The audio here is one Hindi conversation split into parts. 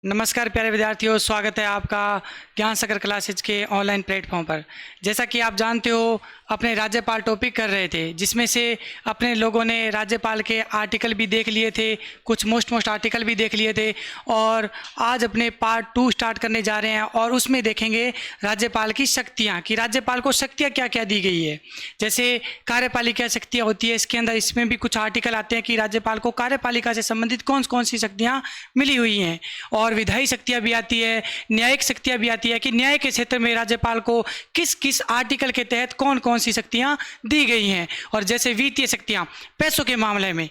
नमस्कार प्यारे विद्यार्थियों, स्वागत है आपका ज्ञान सागर क्लासेज के ऑनलाइन प्लेटफॉर्म पर। जैसा कि आप जानते हो, अपने राज्यपाल टॉपिक कर रहे थे, जिसमें से अपने लोगों ने राज्यपाल के आर्टिकल भी देख लिए थे, कुछ मोस्ट आर्टिकल भी देख लिए थे। और आज अपने पार्ट 2 स्टार्ट करने जा रहे हैं और उसमें देखेंगे राज्यपाल की शक्तियाँ, कि राज्यपाल को शक्तियाँ क्या क्या दी गई है। जैसे कार्यपालिका शक्तियाँ होती है, इसके अंदर इसमें भी कुछ आर्टिकल आते हैं कि राज्यपाल को कार्यपालिका से संबंधित कौन कौन सी शक्तियाँ मिली हुई हैं। और विधायी शक्तियाँ भी आती है, न्यायिक शक्तियाँ भी आती है कि न्याय के क्षेत्र में राज्यपाल को किस किस आर्टिकल के तहत कौन कौन सी शक्तियाँ दी गई हैं। और जैसे वित्तीय शक्तियाँ, पैसों के मामले में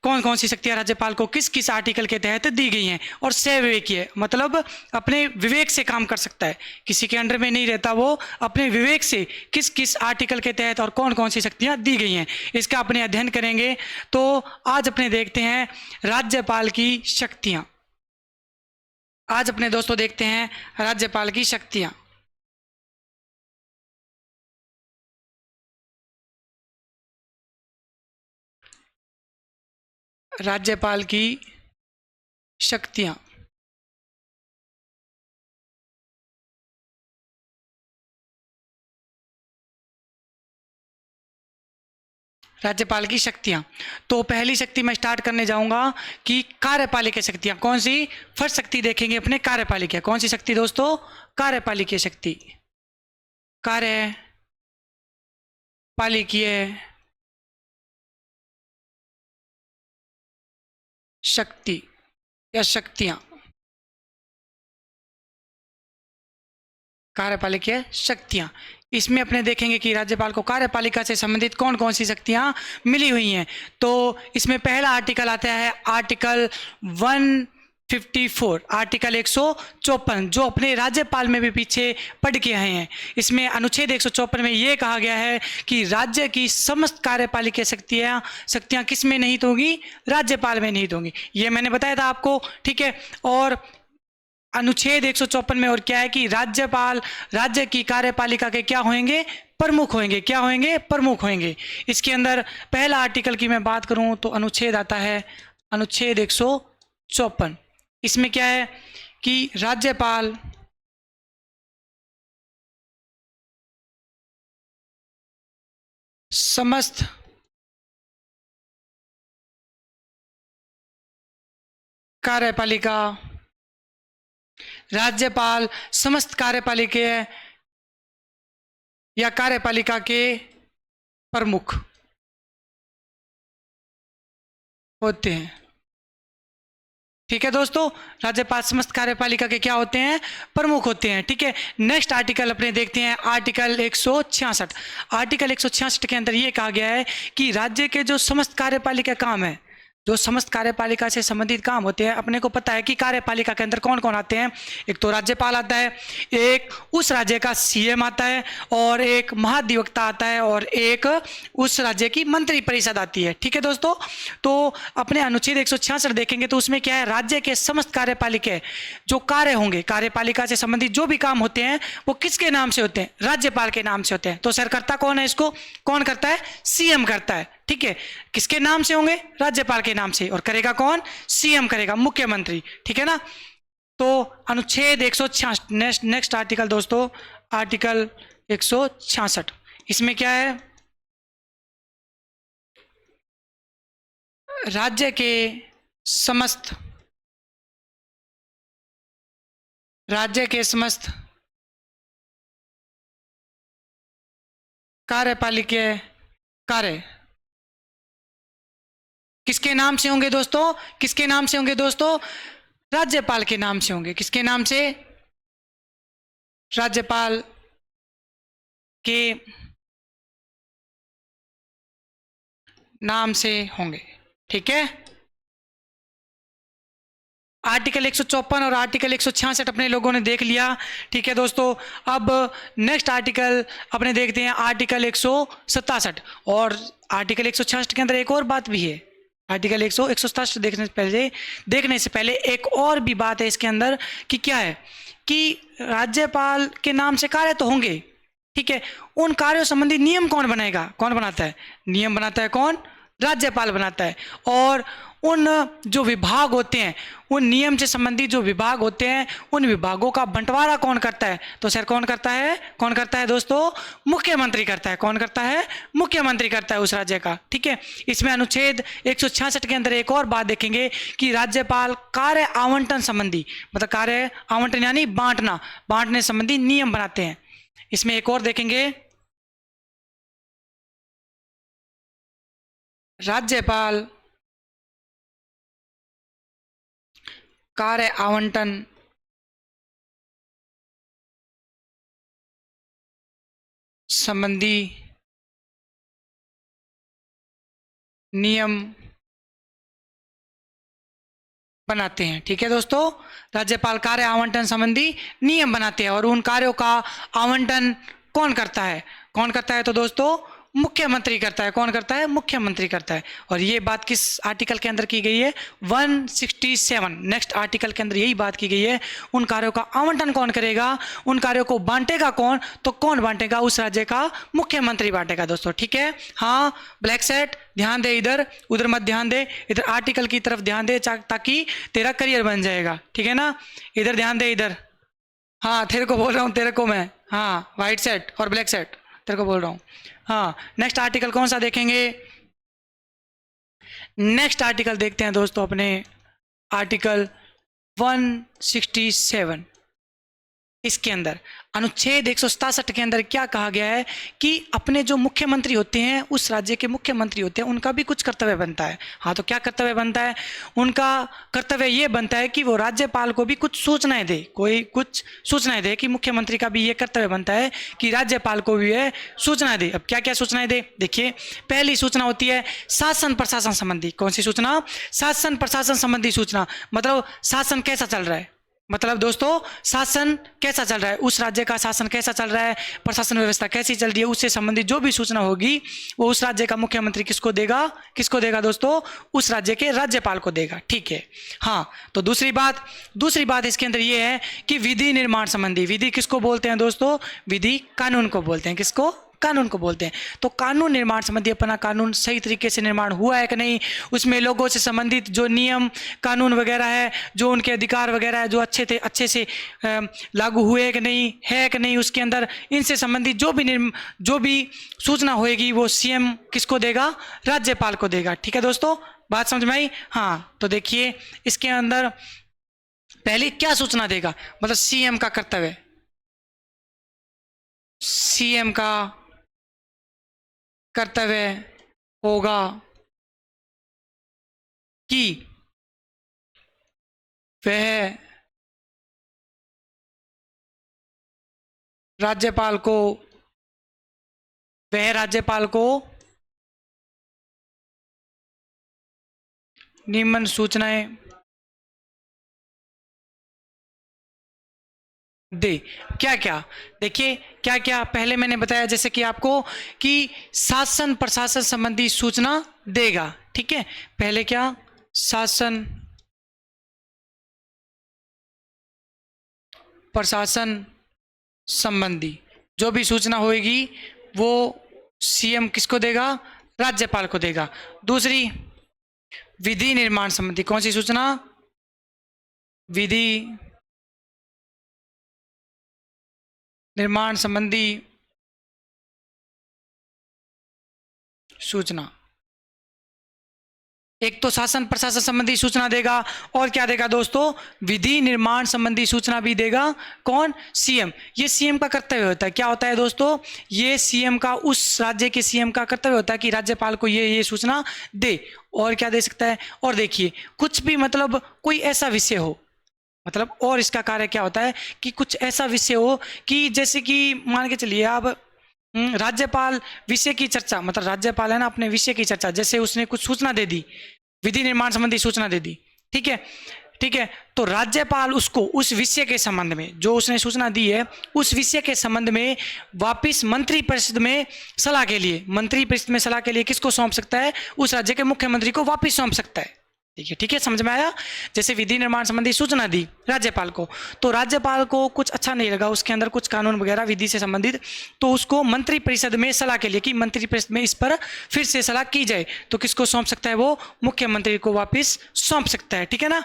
कौन कौन सी शक्तियाँ राज्यपाल को किस किस आर्टिकल के तहत दी गई हैं। और स्वविवेकीय मतलब अपने विवेक से काम कर सकता है, किसी के अंडर में नहीं रहता, वो अपने विवेक से किस किस आर्टिकल के तहत और कौन कौन सी शक्तियाँ दी गई हैं, इसका अपने अध्ययन करेंगे। तो आज अपने देखते हैं राज्यपाल की शक्तियाँ। आज अपने दोस्तों देखते हैं राज्यपाल की शक्तियाँ। राज्यपाल की शक्तियाँ। राज्यपाल की शक्तियाँ, तो पहली शक्ति मैं स्टार्ट करने जाऊंगा कि कार्यपालिका शक्तियाँ। कौन सी? फर्स्ट शक्ति देखेंगे अपने कार्यपालिका। कौन सी शक्ति दोस्तों? कार्यपालिका शक्ति। कार्यपालिकीय शक्ति या शक्तियाँ। कार्यपालिकीय शक्तियाँ, इसमें अपने देखेंगे कि राज्यपाल को कार्यपालिका से संबंधित कौन कौन सी शक्तियाँ मिली हुई हैं। तो इसमें पहला आर्टिकल आता है आर्टिकल 154, आर्टिकल 154, जो अपने राज्यपाल में भी पीछे पढ़ के आए हैं। इसमें अनुच्छेद 154 में ये कहा गया है कि राज्य की समस्त कार्यपालिका शक्तियाँ किस में निहित होंगी? राज्यपाल में निहित होंगी। ये मैंने बताया था आपको, ठीक है। और अनुच्छेद 154 में और क्या है कि राज्यपाल राज्य की कार्यपालिका के क्या होंगे? प्रमुख होंगे। क्या होंगे? प्रमुख होंगे। इसके अंदर पहला आर्टिकल की मैं बात करूं तो अनुच्छेद आता है अनुच्छेद 154। इसमें क्या है कि राज्यपाल समस्त कार्यपालिका राज्यपाल समस्त कार्यपालिका या कार्यपालिका के प्रमुख होते हैं। ठीक है दोस्तों, राज्यपाल समस्त कार्यपालिका के क्या होते हैं? प्रमुख होते हैं। ठीक है, नेक्स्ट आर्टिकल अपने देखते हैं आर्टिकल 166। आर्टिकल 166 के अंदर ये कहा गया है कि राज्य के जो समस्त कार्यपालिका काम है, जो समस्त कार्यपालिका से संबंधित काम होते हैं, अपने को पता है कि कार्यपालिका के अंदर कौन कौन आते हैं। एक तो राज्यपाल आता है, एक उस राज्य का सीएम आता है, और एक महाधिवक्ता आता है, और एक उस राज्य की मंत्री परिषद आती है। ठीक है दोस्तों, तो अपने अनुच्छेद 166 देखेंगे तो उसमें क्या है, राज्य के समस्त कार्यपालिका जो कार्य होंगे, कार्यपालिका से संबंधित जो भी काम होते हैं, वो किसके नाम से होते हैं? राज्यपाल के नाम से होते हैं। तो सरकर्ता कौन है? इसको कौन करता है? सीएम करता है। ठीक है, किसके नाम से होंगे? राज्यपाल के नाम से। और करेगा कौन? सीएम करेगा, मुख्यमंत्री। ठीक है ना। तो अनुच्छेद 166, नेक्स्ट आर्टिकल दोस्तों, आर्टिकल 166। इसमें क्या है? राज्य के समस्त कार्यपालिका कार्य किसके नाम से होंगे दोस्तों? किसके नाम से होंगे दोस्तों? राज्यपाल के नाम से होंगे। किसके नाम से? राज्यपाल के नाम से होंगे। ठीक है, आर्टिकल 154 और आर्टिकल 166 अपने लोगों ने देख लिया। ठीक है दोस्तों, अब नेक्स्ट आर्टिकल अपने देखते हैं आर्टिकल 167। और आर्टिकल 166 के अंदर एक और बात भी है। आर्टिकल 167 देखने से पहले एक और भी बात है इसके अंदर, कि क्या है कि राज्यपाल के नाम से कार्य तो होंगे, ठीक है, उन कार्यों संबंधी नियम कौन बनाएगा? कौन बनाता है? नियम बनाता है कौन? राज्यपाल बनाता है। और उन जो विभाग होते हैं, उन नियम से संबंधित जो विभाग होते हैं, उन विभागों का बंटवारा कौन करता है? तो सर कौन करता है? कौन करता है दोस्तों? मुख्यमंत्री करता है। कौन करता है? मुख्यमंत्री करता है उस राज्य का। ठीक है, इसमें अनुच्छेद 166 के अंदर एक और बात देखेंगे कि राज्यपाल कार्य आवंटन संबंधी, मतलब कार्य आवंटन यानी बांटने संबंधी नियम बनाते हैं। इसमें एक और देखेंगे, राज्यपाल कार्य आवंटन संबंधी नियम बनाते हैं। ठीक है दोस्तों, राज्यपाल कार्य आवंटन संबंधी नियम बनाते हैं और उन कार्यों का आवंटन कौन करता है? कौन करता है? तो दोस्तों मुख्यमंत्री करता है। कौन करता है? मुख्यमंत्री करता है। और ये बात किस आर्टिकल के अंदर की गई है? 167 नेक्स्ट आर्टिकल के अंदर यही बात की गई है। उन कार्यों का आवंटन कौन करेगा? उन कार्यों को बांटेगा कौन? तो कौन बांटेगा? उस राज्य का मुख्यमंत्री बांटेगा दोस्तों। ठीक है, हाँ ब्लैक सेट ध्यान दे, इधर उधर मत ध्यान दे, इधर आर्टिकल की तरफ ध्यान दे ताकि तेरा करियर बन जाएगा। ठीक है ना, इधर ध्यान दे, इधर। हाँ तेरे को बोल रहा हूँ, तेरे को मैं, हाँ व्हाइट सेट और ब्लैक सेट तेरे को बोल रहा हूँ। हाँ नेक्स्ट आर्टिकल कौन सा देखेंगे? नेक्स्ट आर्टिकल देखते हैं दोस्तों अपने आर्टिकल 167। इसके अंदर अनुच्छेद 167 के अंदर क्या कहा गया है कि अपने जो मुख्यमंत्री होते हैं, उस राज्य के मुख्यमंत्री होते हैं, उनका भी कुछ कर्तव्य बनता है। हाँ तो क्या कर्तव्य बनता है? उनका कर्तव्य ये बनता है कि वो राज्यपाल को भी कुछ सूचनाएं दे, कोई कुछ सूचनाएं दे, कि मुख्यमंत्री का भी ये कर्तव्य बनता है कि राज्यपाल को भी ये सूचना दे। अब क्या क्या सूचनाएं दे? देखिए, पहली सूचना होती है शासन प्रशासन संबंधी। कौन सी सूचना? शासन प्रशासन संबंधी सूचना। मतलब शासन कैसा चल रहा है, मतलब दोस्तों शासन कैसा चल रहा है, उस राज्य का शासन कैसा चल रहा है, प्रशासन व्यवस्था कैसी चल रही है, उससे संबंधित जो भी सूचना होगी वो उस राज्य का मुख्यमंत्री किसको देगा? किसको देगा दोस्तों? उस राज्य के राज्यपाल को देगा। ठीक है, हाँ तो दूसरी बात इसके अंदर ये है कि विधि निर्माण संबंधी। विधि किसको बोलते हैं दोस्तों? विधि कानून को बोलते हैं। किसको? कानून को बोलते हैं। तो कानून निर्माण संबंधी अपना कानून सही तरीके से निर्माण हुआ है कि नहीं, उसमें लोगों से संबंधित जो नियम कानून वगैरह है, जो उनके अधिकार वगैरह है, जो अच्छे से लागू हुए कि नहीं, है कि नहीं उसके अंदर, इनसे संबंधित जो भी सूचना होएगी वो सीएम किसको देगा? राज्यपाल को देगा। ठीक है दोस्तों, बात समझ में आई? हाँ तो देखिए, इसके अंदर पहले क्या सूचना देगा? मतलब सीएम का कर्तव्य, सीएम का कर्तव्य होगा कि वह राज्यपाल को निम्न सूचनाएं दे। क्या क्या? देखिए क्या क्या पहले मैंने बताया जैसे कि आपको कि शासन प्रशासन संबंधी सूचना देगा। ठीक है, पहले क्या? शासन प्रशासन संबंधी जो भी सूचना होगी वो सीएम किसको देगा? राज्यपाल को देगा। दूसरी, विधि निर्माण संबंधी। कौन सी सूचना? विधि निर्माण संबंधी सूचना। एक तो शासन प्रशासन संबंधी सूचना देगा, और क्या देगा दोस्तों? विधि निर्माण संबंधी सूचना भी देगा। कौन? सीएम। ये सीएम का कर्तव्य होता है। क्या होता है दोस्तों? ये सीएम का, उस राज्य के सीएम का कर्तव्य होता है कि राज्यपाल को ये सूचना दे। और क्या दे सकता है? और देखिए, कुछ भी मतलब कोई ऐसा विषय हो, मतलब और इसका कार्य क्या होता है कि कुछ ऐसा विषय हो कि जैसे कि मान के चलिए आप राज्यपाल विषय की चर्चा, मतलब राज्यपाल है ना, अपने विषय की चर्चा, जैसे उसने कुछ सूचना दे दी, विधि निर्माण संबंधी सूचना दे दी। ठीक है, ठीक है, तो राज्यपाल उसको उस विषय के संबंध में जो उसने सूचना दी है, उस विषय के संबंध में वापिस मंत्री परिषद में सलाह के लिए, मंत्री परिषद में सलाह के लिए किसको सौंप सकता है? उस राज्य के मुख्यमंत्री को वापिस सौंप सकता है। ठीक है, समझ में आया। जैसे विधि निर्माण संबंधी सूचना दी राज्यपाल को, तो राज्यपाल को कुछ अच्छा नहीं लगा उसके अंदर कुछ कानून वगैरह विधि से संबंधित, तो उसको मंत्री परिषद में सलाह के लिए कि मंत्री परिषद में इस पर फिर से सलाह की जाए, तो किसको सौंप सकता है, वो मुख्यमंत्री को वापिस सौंप सकता है। ठीक है ना।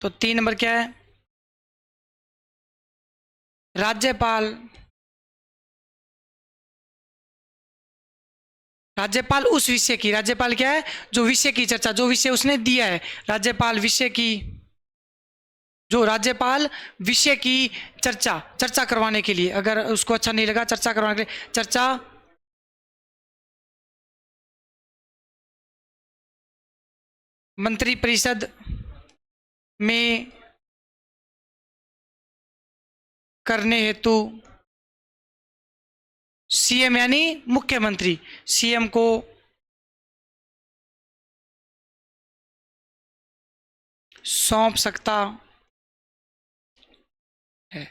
तो 3 नंबर क्या है, राज्यपाल राज्यपाल उस विषय की, राज्यपाल क्या है, जो विषय की चर्चा, जो विषय उसने दिया है, राज्यपाल विषय की, जो राज्यपाल विषय की चर्चा चर्चा करवाने के लिए, अगर उसको अच्छा नहीं लगा चर्चा करवाने के लिए, चर्चा मंत्रिपरिषद में करने हेतु सीएम यानी मुख्यमंत्री, सीएम को सौंप सकता है।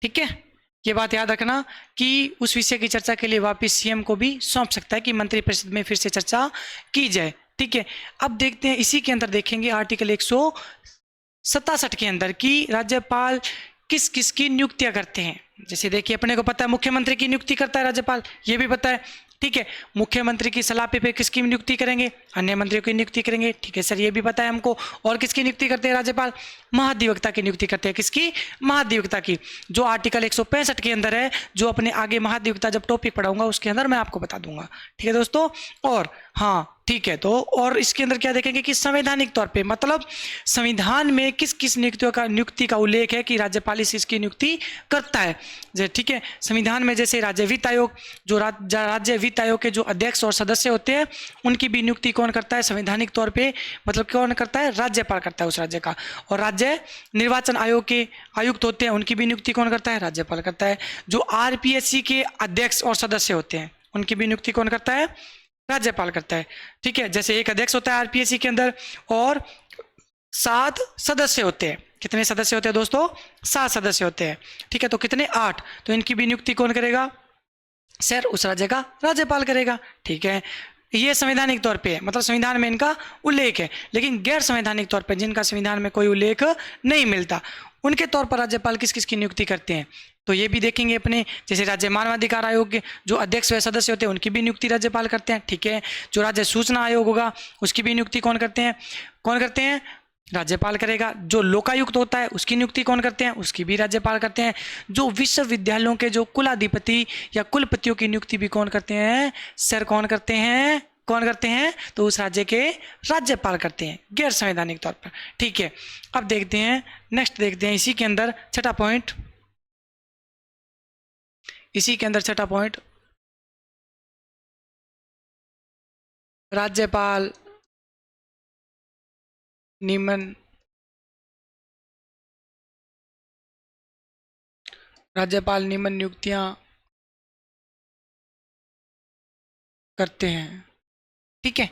ठीक है, ये बात याद रखना कि उस विषय की चर्चा के लिए वापिस सीएम को भी सौंप सकता है कि मंत्रिपरिषद में फिर से चर्चा की जाए। ठीक है, अब देखते हैं इसी के अंदर देखेंगे आर्टिकल 167 के अंदर कि राज्यपाल किस किस की नियुक्तियां करते हैं। जैसे देखिए, अपने को पता है मुख्यमंत्री की नियुक्ति करता है राज्यपाल, ये भी पता है। ठीक है, मुख्यमंत्री की सलाह पे किसकी नियुक्ति करेंगे, अन्य मंत्रियों की नियुक्ति करेंगे। ठीक है सर, ये भी पता है हमको। और किसकी नियुक्ति करते हैं राज्यपाल, महाधिवक्ता की नियुक्ति करते हैं। किसकी, महाधिवक्ता की, जो आर्टिकल 165 के अंदर है, जो अपने आगे महाधिवक्ता जब टॉपिक पढ़ाऊंगा उसके अंदर मैं आपको बता दूंगा। ठीक है दोस्तों। और हाँ ठीक है, तो और इसके अंदर क्या देखेंगे कि संवैधानिक तौर पे, मतलब संविधान में किस किस नियुक्ति का उल्लेख है कि राज्यपाल इसकी नियुक्ति करता है। ठीक है, संविधान में जैसे राज्य वित्त आयोग, जो राज्य वित्त आयोग के जो अध्यक्ष और सदस्य होते हैं उनकी भी नियुक्ति कौन करता है संवैधानिक तौर पे, मतलब कौन करता है, राज्यपाल करता है उस राज्य का। और राज्य निर्वाचन आयोग के आयुक्त होते हैं उनकी भी नियुक्ति कौन करता है, राज्यपाल करता है। जो आरपीएससी के अध्यक्ष और सदस्य होते हैं उनकी भी नियुक्ति कौन करता है, राज्यपाल करता है। ठीक है, जैसे एक अध्यक्ष होता है आरपीएससी के अंदर और 7 सदस्य होते हैं। कितने सदस्य होते हैं दोस्तों, 7 सदस्य होते हैं। ठीक है, तो कितने, 8, तो इनकी भी नियुक्ति कौन करेगा, सर उस राज्य का राज्यपाल करेगा। ठीक है, ये संवैधानिक तौर पे है, मतलब संविधान में इनका उल्लेख है। लेकिन गैर संवैधानिक तौर पे जिनका संविधान में कोई उल्लेख नहीं मिलता, उनके तौर पर राज्यपाल किस किस की नियुक्ति करते हैं, तो ये भी देखेंगे अपने। जैसे राज्य मानवाधिकार आयोग के जो अध्यक्ष व सदस्य होते हैं उनकी भी नियुक्ति राज्यपाल करते हैं। ठीक है, जो राज्य सूचना आयोग होगा उसकी भी नियुक्ति कौन करते हैं, राज्यपाल करेगा। जो लोकायुक्त होता है उसकी नियुक्ति कौन करते हैं, उसकी भी राज्यपाल करते हैं। जो विश्वविद्यालयों के जो कुलाधिपति या कुलपतियों की नियुक्ति भी कौन करते हैं, सर कौन करते हैं, तो उस राज्य के राज्यपाल करते हैं, गैर संवैधानिक तौर पर। ठीक है, अब देखते हैं नेक्स्ट, देखते हैं इसी के अंदर छठा पॉइंट, राज्यपाल नियमन नियुक्तियां करते हैं। ठीक है,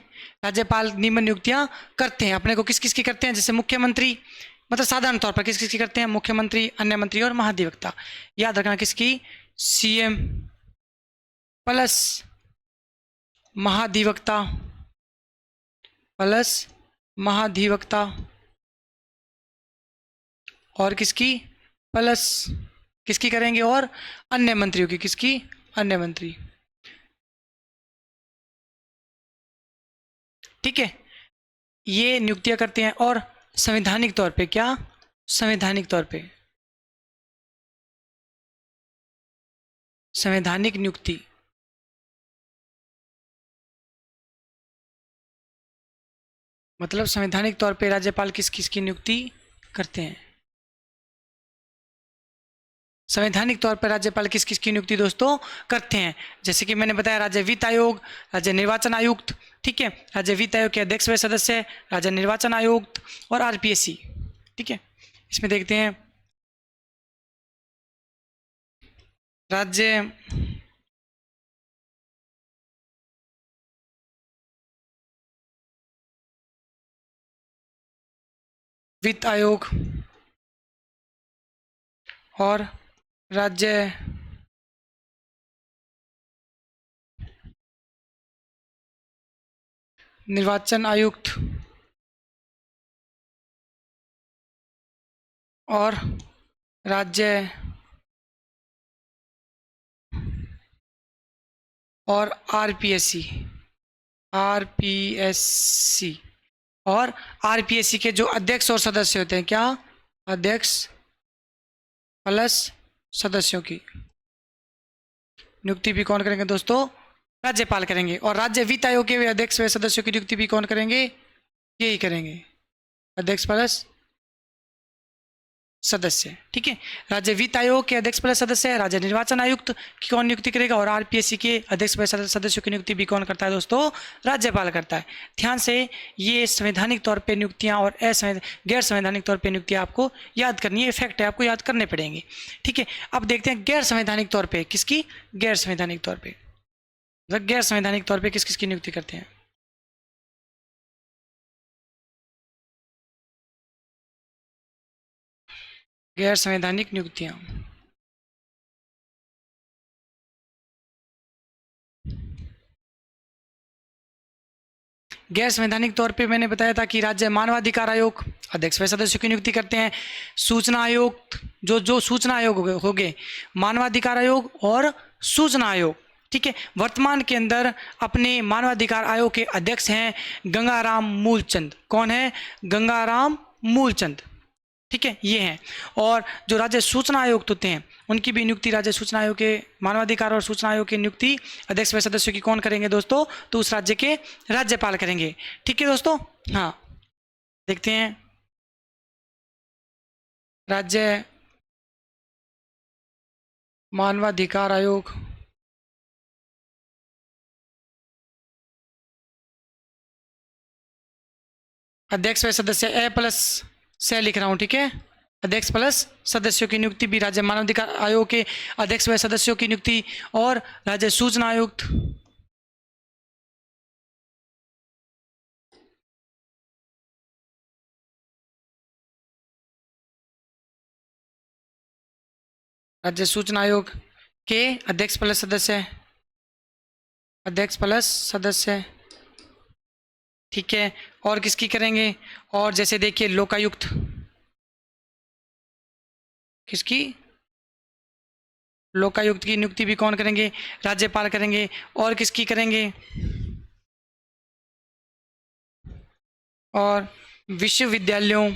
राज्यपाल नियमन नियुक्तियां करते हैं। अपने को किस किस की करते हैं, जैसे मुख्यमंत्री, मतलब साधारण तौर पर किस किस की करते हैं, मुख्यमंत्री, अन्य मंत्री और महाधिवक्ता। याद रखना किसकी, सीएम प्लस महाधिवक्ता और किसकी, प्लस किसकी करेंगे, और अन्य मंत्रियों की, किसकी, अन्य मंत्री। ठीक है, ये नियुक्तियां करते हैं। और संवैधानिक तौर पे क्या, संवैधानिक तौर पे संवैधानिक नियुक्ति, मतलब संवैधानिक तौर पे राज्यपाल किस किस की नियुक्ति करते हैं। संवैधानिक तौर पर राज्यपाल किस किस की नियुक्ति दोस्तों करते हैं, जैसे कि मैंने बताया राज्य वित्त आयोग, राज्य निर्वाचन आयुक्त। ठीक है, राज्य वित्त आयोग के अध्यक्ष व सदस्य, राज्य निर्वाचन आयुक्त और आरपीएससी। ठीक है, इसमें देखते हैं राज्य वित्त आयोग और राज्य निर्वाचन आयुक्त और राज्य और आरपीएससी और आरपीएससी के जो अध्यक्ष और सदस्य होते हैं, क्या, अध्यक्ष प्लस सदस्यों की नियुक्ति भी कौन करेंगे दोस्तों, राज्यपाल करेंगे। और राज्य वित्त आयोग के अध्यक्ष व सदस्यों की नियुक्ति भी कौन करेंगे, यही करेंगे, अध्यक्ष प्लस सदस्य। ठीक है, राज्य वित्त आयोग के अध्यक्ष प्लस सदस्य, राज्य निर्वाचन आयुक्त की कौन नियुक्ति करेगा, और आरपीएससी के अध्यक्ष प्लस सदस्यों की नियुक्ति भी कौन करता है दोस्तों, राज्यपाल करता है। ध्यान से ये संवैधानिक तौर पे नियुक्तियां और गैर संवैधानिक तौर पे नियुक्तियां आपको याद करनी है, फैक्ट है, आपको याद करने पड़ेंगे। ठीक है, अब देखते हैं गैर संवैधानिक तौर पर किसकी, गैर संवैधानिक तौर पर, गैर संवैधानिक तौर पर किस किसकी नियुक्ति करते हैं। गैर संवैधानिक नियुक्तियां, गैर संवैधानिक तौर पे मैंने बताया था कि राज्य मानवाधिकार आयोग अध्यक्ष व सदस्यों की नियुक्ति करते हैं, सूचना आयोग जो सूचना आयोग हो गए, मानवाधिकार आयोग और सूचना आयोग। ठीक है, वर्तमान के अंदर अपने मानवाधिकार आयोग के अध्यक्ष हैं गंगाराम मूलचंद। कौन है, गंगाराम मूलचंद। ठीक है, ये हैं। और जो राज्य सूचना आयुक्त होते हैं उनकी भी नियुक्ति, राज्य सूचना आयोग के मानवाधिकार और सूचना आयोग की नियुक्ति अध्यक्ष व सदस्यों की कौन करेंगे दोस्तों, तो उस राज्य के राज्यपाल करेंगे। ठीक है दोस्तों, हाँ देखते हैं, राज्य मानवाधिकार आयोग अध्यक्ष व सदस्य, ए प्लस से लिख रहा हूँ। ठीक है, अध्यक्ष प्लस सदस्यों की नियुक्ति भी राज्य मानवाधिकार आयोग के अध्यक्ष व सदस्यों की नियुक्ति, और राज्य सूचना आयुक्त राज्य सूचना आयोग के अध्यक्ष प्लस सदस्य, अध्यक्ष प्लस सदस्य। ठीक है, और किसकी करेंगे, और जैसे देखिए लोकायुक्त, किसकी, लोकायुक्त की नियुक्ति भी कौन करेंगे, राज्यपाल करेंगे। और किसकी करेंगे, और विश्वविद्यालयों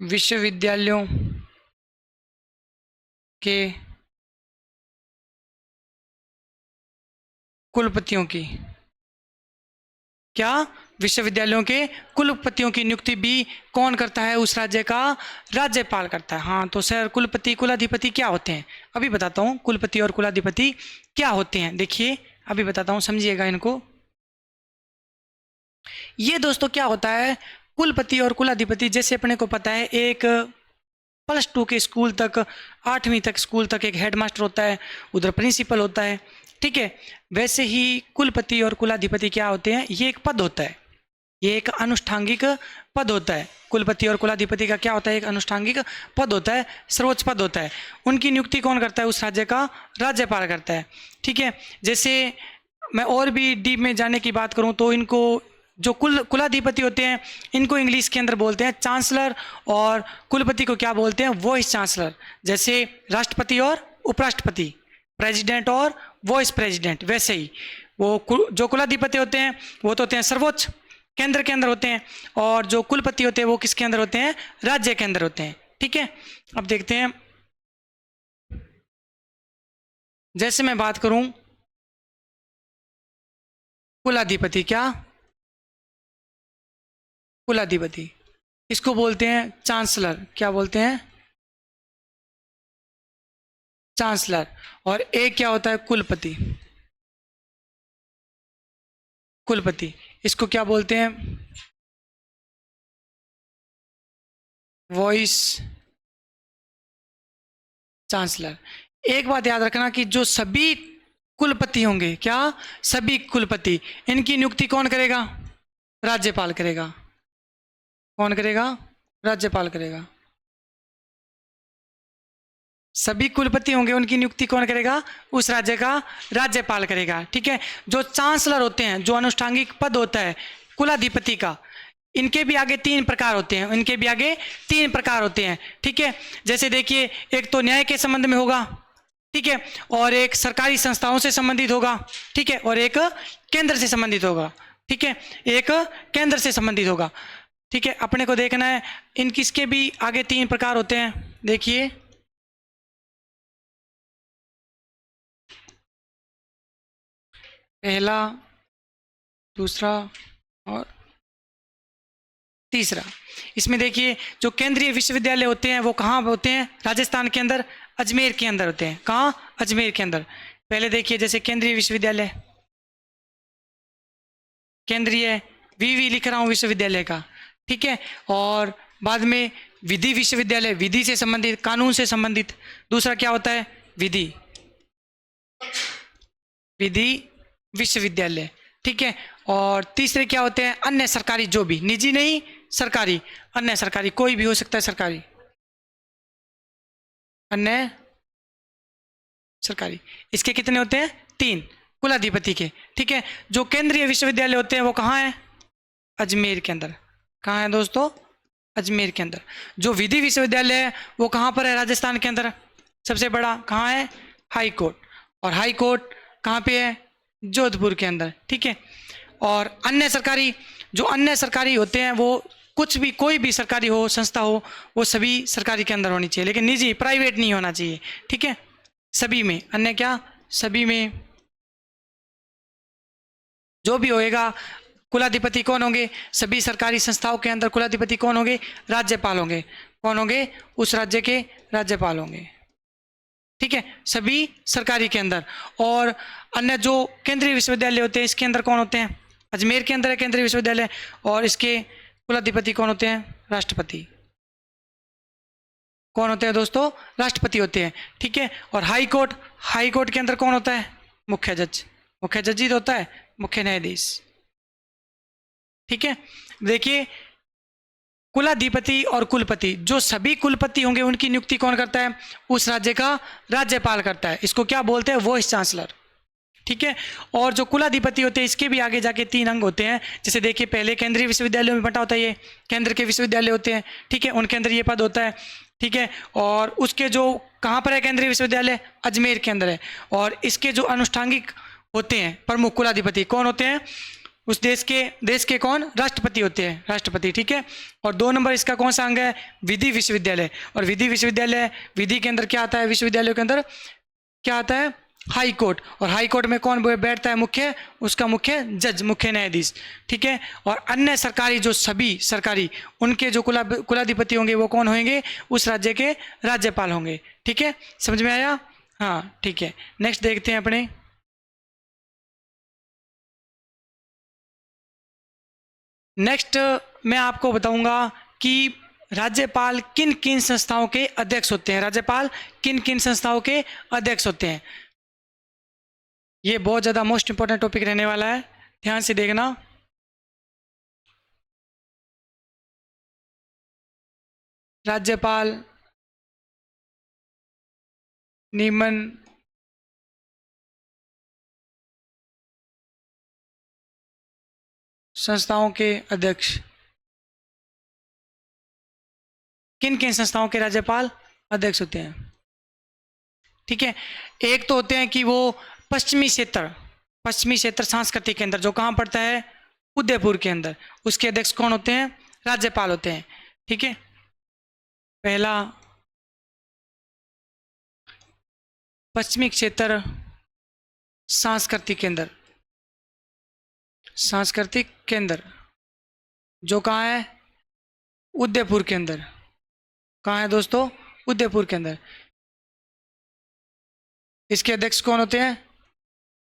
विश्वविद्यालयों के कुलपतियों की, क्या, विश्वविद्यालयों के कुलपतियों की नियुक्ति भी कौन करता है, उस राज्य का राज्यपाल करता है। हाँ तो सर कुलपति कुलाधिपति क्या होते हैं, अभी बताता हूँ, कुलपति और कुलाधिपति क्या होते हैं। देखिए अभी बताता हूँ, समझिएगा इनको। ये दोस्तों क्या होता है, कुलपति और कुलाधिपति, जैसे अपने को पता है एक +2 के स्कूल तक, 8वीं तक स्कूल तक एक हेडमास्टर होता है, उधर प्रिंसिपल होता है। ठीक है, वैसे ही कुलपति और कुलाधिपति क्या होते हैं, ये एक पद होता है, ये एक अनुष्ठांगिक पद होता है। कुलपति और कुलाधिपति का क्या होता है, एक अनुष्ठांगिक पद होता है, सर्वोच्च पद होता है। उनकी नियुक्ति कौन करता है, उस राज्य का राज्यपाल करता है। ठीक है, जैसे मैं और भी डीप में जाने की बात करूं तो इनको जो कुलाधिपति होते हैं इनको इंग्लिश के अंदर बोलते हैं चांसलर, और कुलपति को क्या बोलते हैं, वॉइस चांसलर। जैसे राष्ट्रपति और उपराष्ट्रपति, प्रेसिडेंट और वॉइस प्रेसिडेंट, वैसे ही वो जो कुलाधिपति होते हैं वो तो होते हैं सर्वोच्च केंद्र के अंदर होते हैं, और जो कुलपति होते हैं वो किसके अंदर होते हैं, राज्य के अंदर होते हैं। ठीक है, अब देखते हैं, जैसे मैं बात करूं कुलाधिपति, क्या, कुलाधिपति, इसको बोलते हैं चांसलर, क्या बोलते हैं, चांसलर। और एक क्या होता है, कुलपति, कुलपति, इसको क्या बोलते हैं, वॉइस चांसलर। एक बात याद रखना कि जो सभी कुलपति होंगे, क्या, सभी कुलपति, इनकी नियुक्ति कौन करेगा, राज्यपाल करेगा। कौन करेगा, राज्यपाल करेगा। सभी कुलपति होंगे उनकी नियुक्ति कौन करेगा? उस राज्य का राज्यपाल करेगा। ठीक है। जो चांसलर होते हैं, जो अनुष्ठांगिक पद होता है कुलाधिपति का, इनके भी आगे 3 प्रकार होते हैं, इनके भी आगे 3 प्रकार होते हैं। ठीक है। जैसे देखिए, एक तो न्याय के संबंध में होगा, ठीक है, और एक सरकारी संस्थाओं से संबंधित होगा, ठीक है, और एक केंद्र से संबंधित होगा। ठीक है, एक केंद्र से संबंधित होगा। ठीक है, अपने को देखना है इन किसके भी आगे 3 प्रकार होते हैं। देखिए, पहला, दूसरा और तीसरा। इसमें देखिए, जो केंद्रीय विश्वविद्यालय होते हैं वो कहाँ होते हैं? राजस्थान के अंदर, अजमेर के अंदर होते हैं। कहाँ? अजमेर के अंदर। पहले देखिए, जैसे केंद्रीय विश्वविद्यालय, केंद्रीय वीवी लिख रहा हूँ विश्वविद्यालय का, ठीक है, और बाद में विधि विश्वविद्यालय, विधि से संबंधित, कानून से संबंधित। दूसरा क्या होता है? विधि, विधि विश्वविद्यालय, ठीक है। और तीसरे क्या होते हैं? अन्य सरकारी, जो भी, निजी नहीं, सरकारी, अन्य सरकारी, कोई भी हो सकता है सरकारी, अन्य सरकारी। इसके कितने होते हैं? 3, कुलाधिपति के। ठीक है। जो केंद्रीय विश्वविद्यालय होते हैं वो कहाँ है? अजमेर के अंदर। कहाँ है दोस्तों? अजमेर के अंदर। जो विधि विश्वविद्यालय है वो कहाँ पर है? राजस्थान के अंदर। सबसे बड़ा कहाँ है? High court. और हाई कोर्ट कहाँ पे है? जोधपुर के अंदर। ठीक है। और अन्य सरकारी, जो अन्य सरकारी होते हैं वो कुछ भी, कोई भी सरकारी हो, संस्था हो, वो सभी सरकारी के अंदर होनी चाहिए, लेकिन निजी, प्राइवेट नहीं होना चाहिए। ठीक है। सभी में, अन्य क्या? सभी में जो भी होएगा, कुलाधिपति कौन होंगे? सभी सरकारी संस्थाओं के अंदर कुलाधिपति कौन होंगे? राज्यपाल होंगे। कौन होंगे? उस राज्य के राज्यपाल होंगे। ठीक है, सभी सरकारी के अंदर। और अन्य जो केंद्रीय विश्वविद्यालय होते हैं इसके अंदर कौन होते हैं? अजमेर के अंदर है केंद्रीय विश्वविद्यालय, और इसके कुलाधिपति कौन होते हैं? राष्ट्रपति। कौन होते हैं दोस्तों? राष्ट्रपति होते हैं। ठीक है। और हाई कोर्ट, हाई कोर्ट के अंदर कौन होता है? मुख्य जज। मुख्य जज ही तो होता है, मुख्य न्यायाधीश। ठीक है। देखिए, कुलाधिपति और कुलपति, जो सभी कुलपति होंगे उनकी नियुक्ति कौन करता है? उस राज्य का राज्यपाल करता है। इसको क्या बोलते हैं? Vice chancellor. ठीक है। और जो कुलाधिपति होते हैं इसके भी आगे जाके 3 अंग होते हैं। जैसे देखिए, पहले केंद्रीय विश्वविद्यालयों में बंटा होता है, ये केंद्र के विश्वविद्यालय होते हैं। ठीक है, उनके अंदर ये पद होता है। ठीक है। और उसके जो, कहाँ पर है केंद्रीय विश्वविद्यालय? अजमेर के अंदर है। और इसके जो अनुष्ठांगिक होते हैं प्रमुख कुलाधिपति कौन होते हैं? उस देश के कौन? राष्ट्रपति होते हैं, राष्ट्रपति। ठीक है। और 2 नंबर इसका कौन सा अंग है? विधि विश्वविद्यालय। और विधि विश्वविद्यालय, विधि के अंदर क्या आता है? विश्वविद्यालयों के अंदर क्या आता है? High court. और हाई कोर्ट में कौन बैठता है? मुख्य, उसका मुख्य जज, मुख्य न्यायाधीश। ठीक है। और अन्य सरकारी, जो सभी सरकारी, उनके जो कुलाधिपति होंगे वो कौन होंगे? उस राज्य के राज्यपाल होंगे। ठीक है, समझ में आया? हाँ, ठीक है। नेक्स्ट देखते हैं अपने। नेक्स्ट मैं आपको बताऊंगा कि राज्यपाल किन किन संस्थाओं के अध्यक्ष होते हैं। राज्यपाल किन किन संस्थाओं के अध्यक्ष होते हैं। ये बहुत ज़्यादा मोस्ट इंपॉर्टेंट टॉपिक रहने वाला है, ध्यान से देखना। राज्यपाल नियमन संस्थाओं के अध्यक्ष। किन किन संस्थाओं के राज्यपाल अध्यक्ष होते हैं? ठीक है। एक तो होते हैं कि वो पश्चिमी क्षेत्र, पश्चिमी क्षेत्र सांस्कृतिक केंद्र, जो कहाँ पड़ता है? उदयपुर के अंदर। उसके अध्यक्ष कौन होते हैं? राज्यपाल होते हैं। ठीक है। पहला, पश्चिमी क्षेत्र सांस्कृतिक केंद्र, सांस्कृतिक केंद्र जो कहाँ है? उदयपुर के अंदर। कहाँ है दोस्तों? उदयपुर के अंदर। इसके अध्यक्ष कौन होते हैं?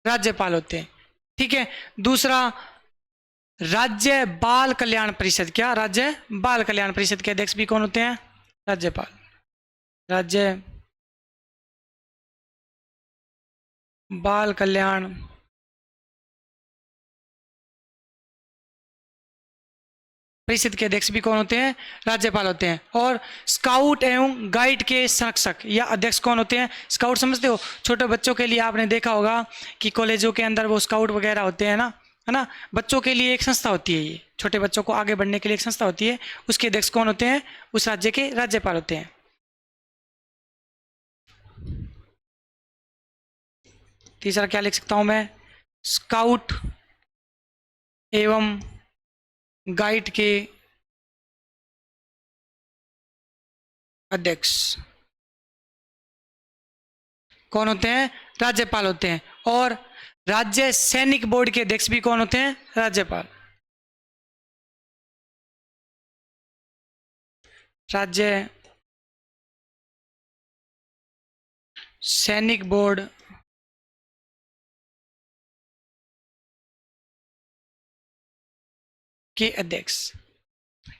राज्यपाल होते हैं। ठीक है। दूसरा, राज्य बाल कल्याण परिषद। क्या? राज्य बाल कल्याण परिषद के अध्यक्ष भी कौन होते हैं? राज्यपाल। राज्य बाल कल्याण परिषद के अध्यक्ष भी कौन होते हैं? राज्यपाल होते हैं। और स्काउट एवं गाइड के संरक्षक या अध्यक्ष कौन होते हैं? स्काउट समझते हो? छोटे बच्चों के लिए आपने देखा होगा कि कॉलेजों के अंदर वो स्काउट वगैरह होते हैं ना, है ना। बच्चों के लिए एक संस्था होती है, ये छोटे बच्चों को आगे बढ़ने के लिए एक संस्था होती है, उसके अध्यक्ष कौन होते हैं? उस राज्य के राज्यपाल होते हैं। तीसरा क्या लिख सकता हूं मैं? स्काउट एवं गाइड के अध्यक्ष कौन होते हैं? राज्यपाल होते हैं। और राज्य सैनिक बोर्ड के अध्यक्ष भी कौन होते हैं? राज्यपाल। राज्य सैनिक बोर्ड के अध्यक्ष,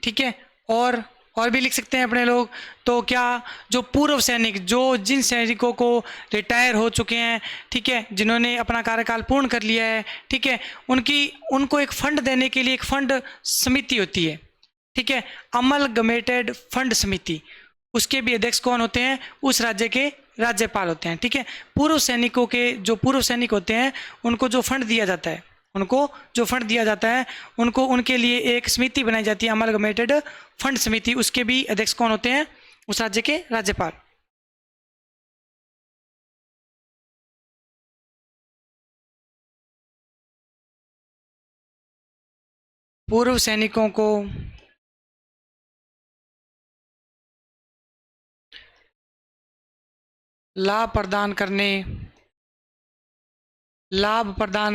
ठीक है। और भी लिख सकते हैं अपने लोग। तो क्या जो पूर्व सैनिक, जो जिन सैनिकों को रिटायर हो चुके हैं, ठीक है, जिन्होंने अपना कार्यकाल पूर्ण कर लिया है, ठीक है, उनको एक फंड देने के लिए एक फंड समिति होती है, ठीक है, अमलगमेटेड फंड समिति, उसके भी अध्यक्ष कौन होते हैं? उस राज्य के राज्यपाल होते हैं, ठीक है। पूर्व सैनिकों के जो पूर्व सैनिक होते हैं उनको जो फंड दिया जाता है, उनको उनके लिए एक समिति बनाई जाती है, अमलगमेटेड फंड समिति, उसके भी अध्यक्ष कौन होते हैं? उस राज्य के राज्यपाल। पूर्व सैनिकों को लाभ प्रदान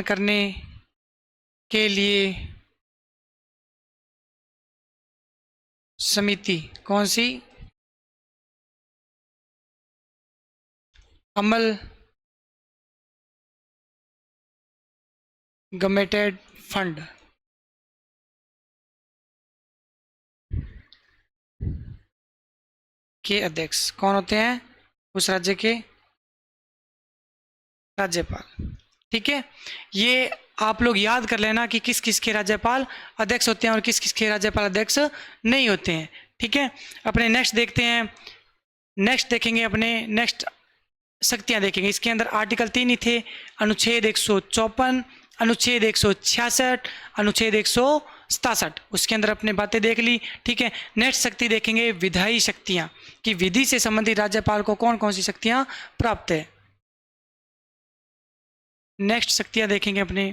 करने के लिए समिति कौन सी? अमलगमेटेड फंड के अध्यक्ष कौन होते हैं? उस राज्य के राज्यपाल, ठीक है। ये आप लोग याद कर लेना कि किस किस के राज्यपाल अध्यक्ष होते हैं और किस किस के राज्यपाल अध्यक्ष नहीं होते हैं, ठीक है। अपने नेक्स्ट देखते हैं, नेक्स्ट देखेंगे अपने नेक्स्ट शक्तियां देखेंगे। इसके अंदर आर्टिकल 3 ही थे, अनुच्छेद 154, अनुच्छेद 166, अनुच्छेद 167, उसके अंदर अपने बातें देख ली, ठीक है। नेक्स्ट शक्ति देखेंगे विधायी शक्तियां, कि विधि से संबंधित राज्यपाल को कौन कौन सी शक्तियां प्राप्त है। नेक्स्ट शक्तियां देखेंगे अपने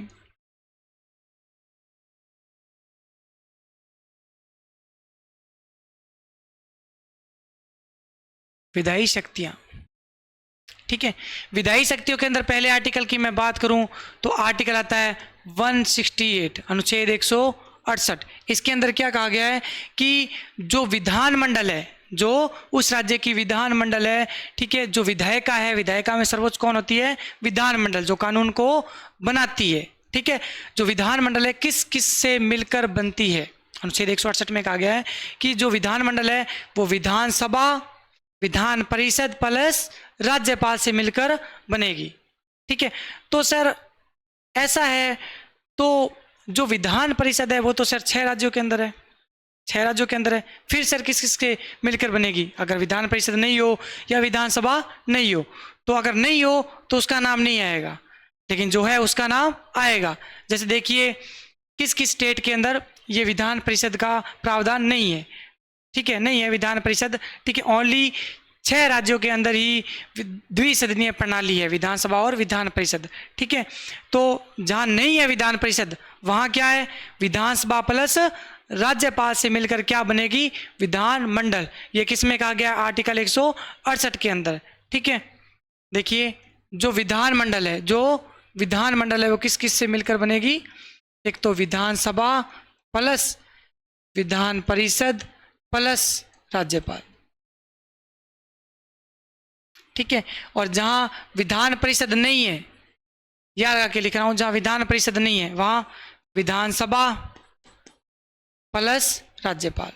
विधायी शक्तियां, ठीक है। विधायी शक्तियों के अंदर पहले आर्टिकल की मैं बात करूं तो आर्टिकल आता है 168, अनुच्छेद 168। इसके अंदर क्या कहा गया है कि जो विधानमंडल है, जो उस राज्य की विधानमंडल है, ठीक है, जो विधायिका है, विधायिका में सर्वोच्च कौन होती है? विधानमंडल, जो कानून को बनाती है, ठीक है। जो विधानमंडल है किस किस से मिलकर बनती है? अनुच्छेद 168 में कहा गया है कि जो विधानमंडल है वो विधानसभा, विधान परिषद प्लस राज्यपाल से मिलकर बनेगी, ठीक है। तो सर ऐसा है, तो जो विधान परिषद है वो तो सर 6 राज्यों के अंदर है, 6 राज्यों के अंदर है, फिर सर किस किस के मिलकर बनेगी? अगर विधान परिषद नहीं हो या विधानसभा नहीं हो, तो अगर नहीं हो तो उसका नाम नहीं आएगा, लेकिन जो है उसका नाम आएगा। जैसे देखिए किस किस स्टेट के अंदर ये विधान परिषद का प्रावधान नहीं है, ठीक है, नहीं है विधान परिषद, ठीक है। ओनली 6 राज्यों के अंदर ही द्विसदनीय प्रणाली है, विधानसभा और विधान परिषद, ठीक है। तो जहां नहीं है विधान परिषद वहां क्या है? विधानसभा प्लस राज्यपाल से मिलकर क्या बनेगी? विधानमंडल। ये किस में कहा गया? आर्टिकल 168 के अंदर, ठीक है। देखिए जो विधानमंडल है वो किस किस से मिलकर बनेगी? एक तो विधानसभा प्लस विधान परिषद प्लस राज्यपाल, ठीक है। और जहां विधान परिषद नहीं है, याद लगा के लिख रहा हूं, जहां विधान परिषद नहीं है वहां विधानसभा प्लस राज्यपाल,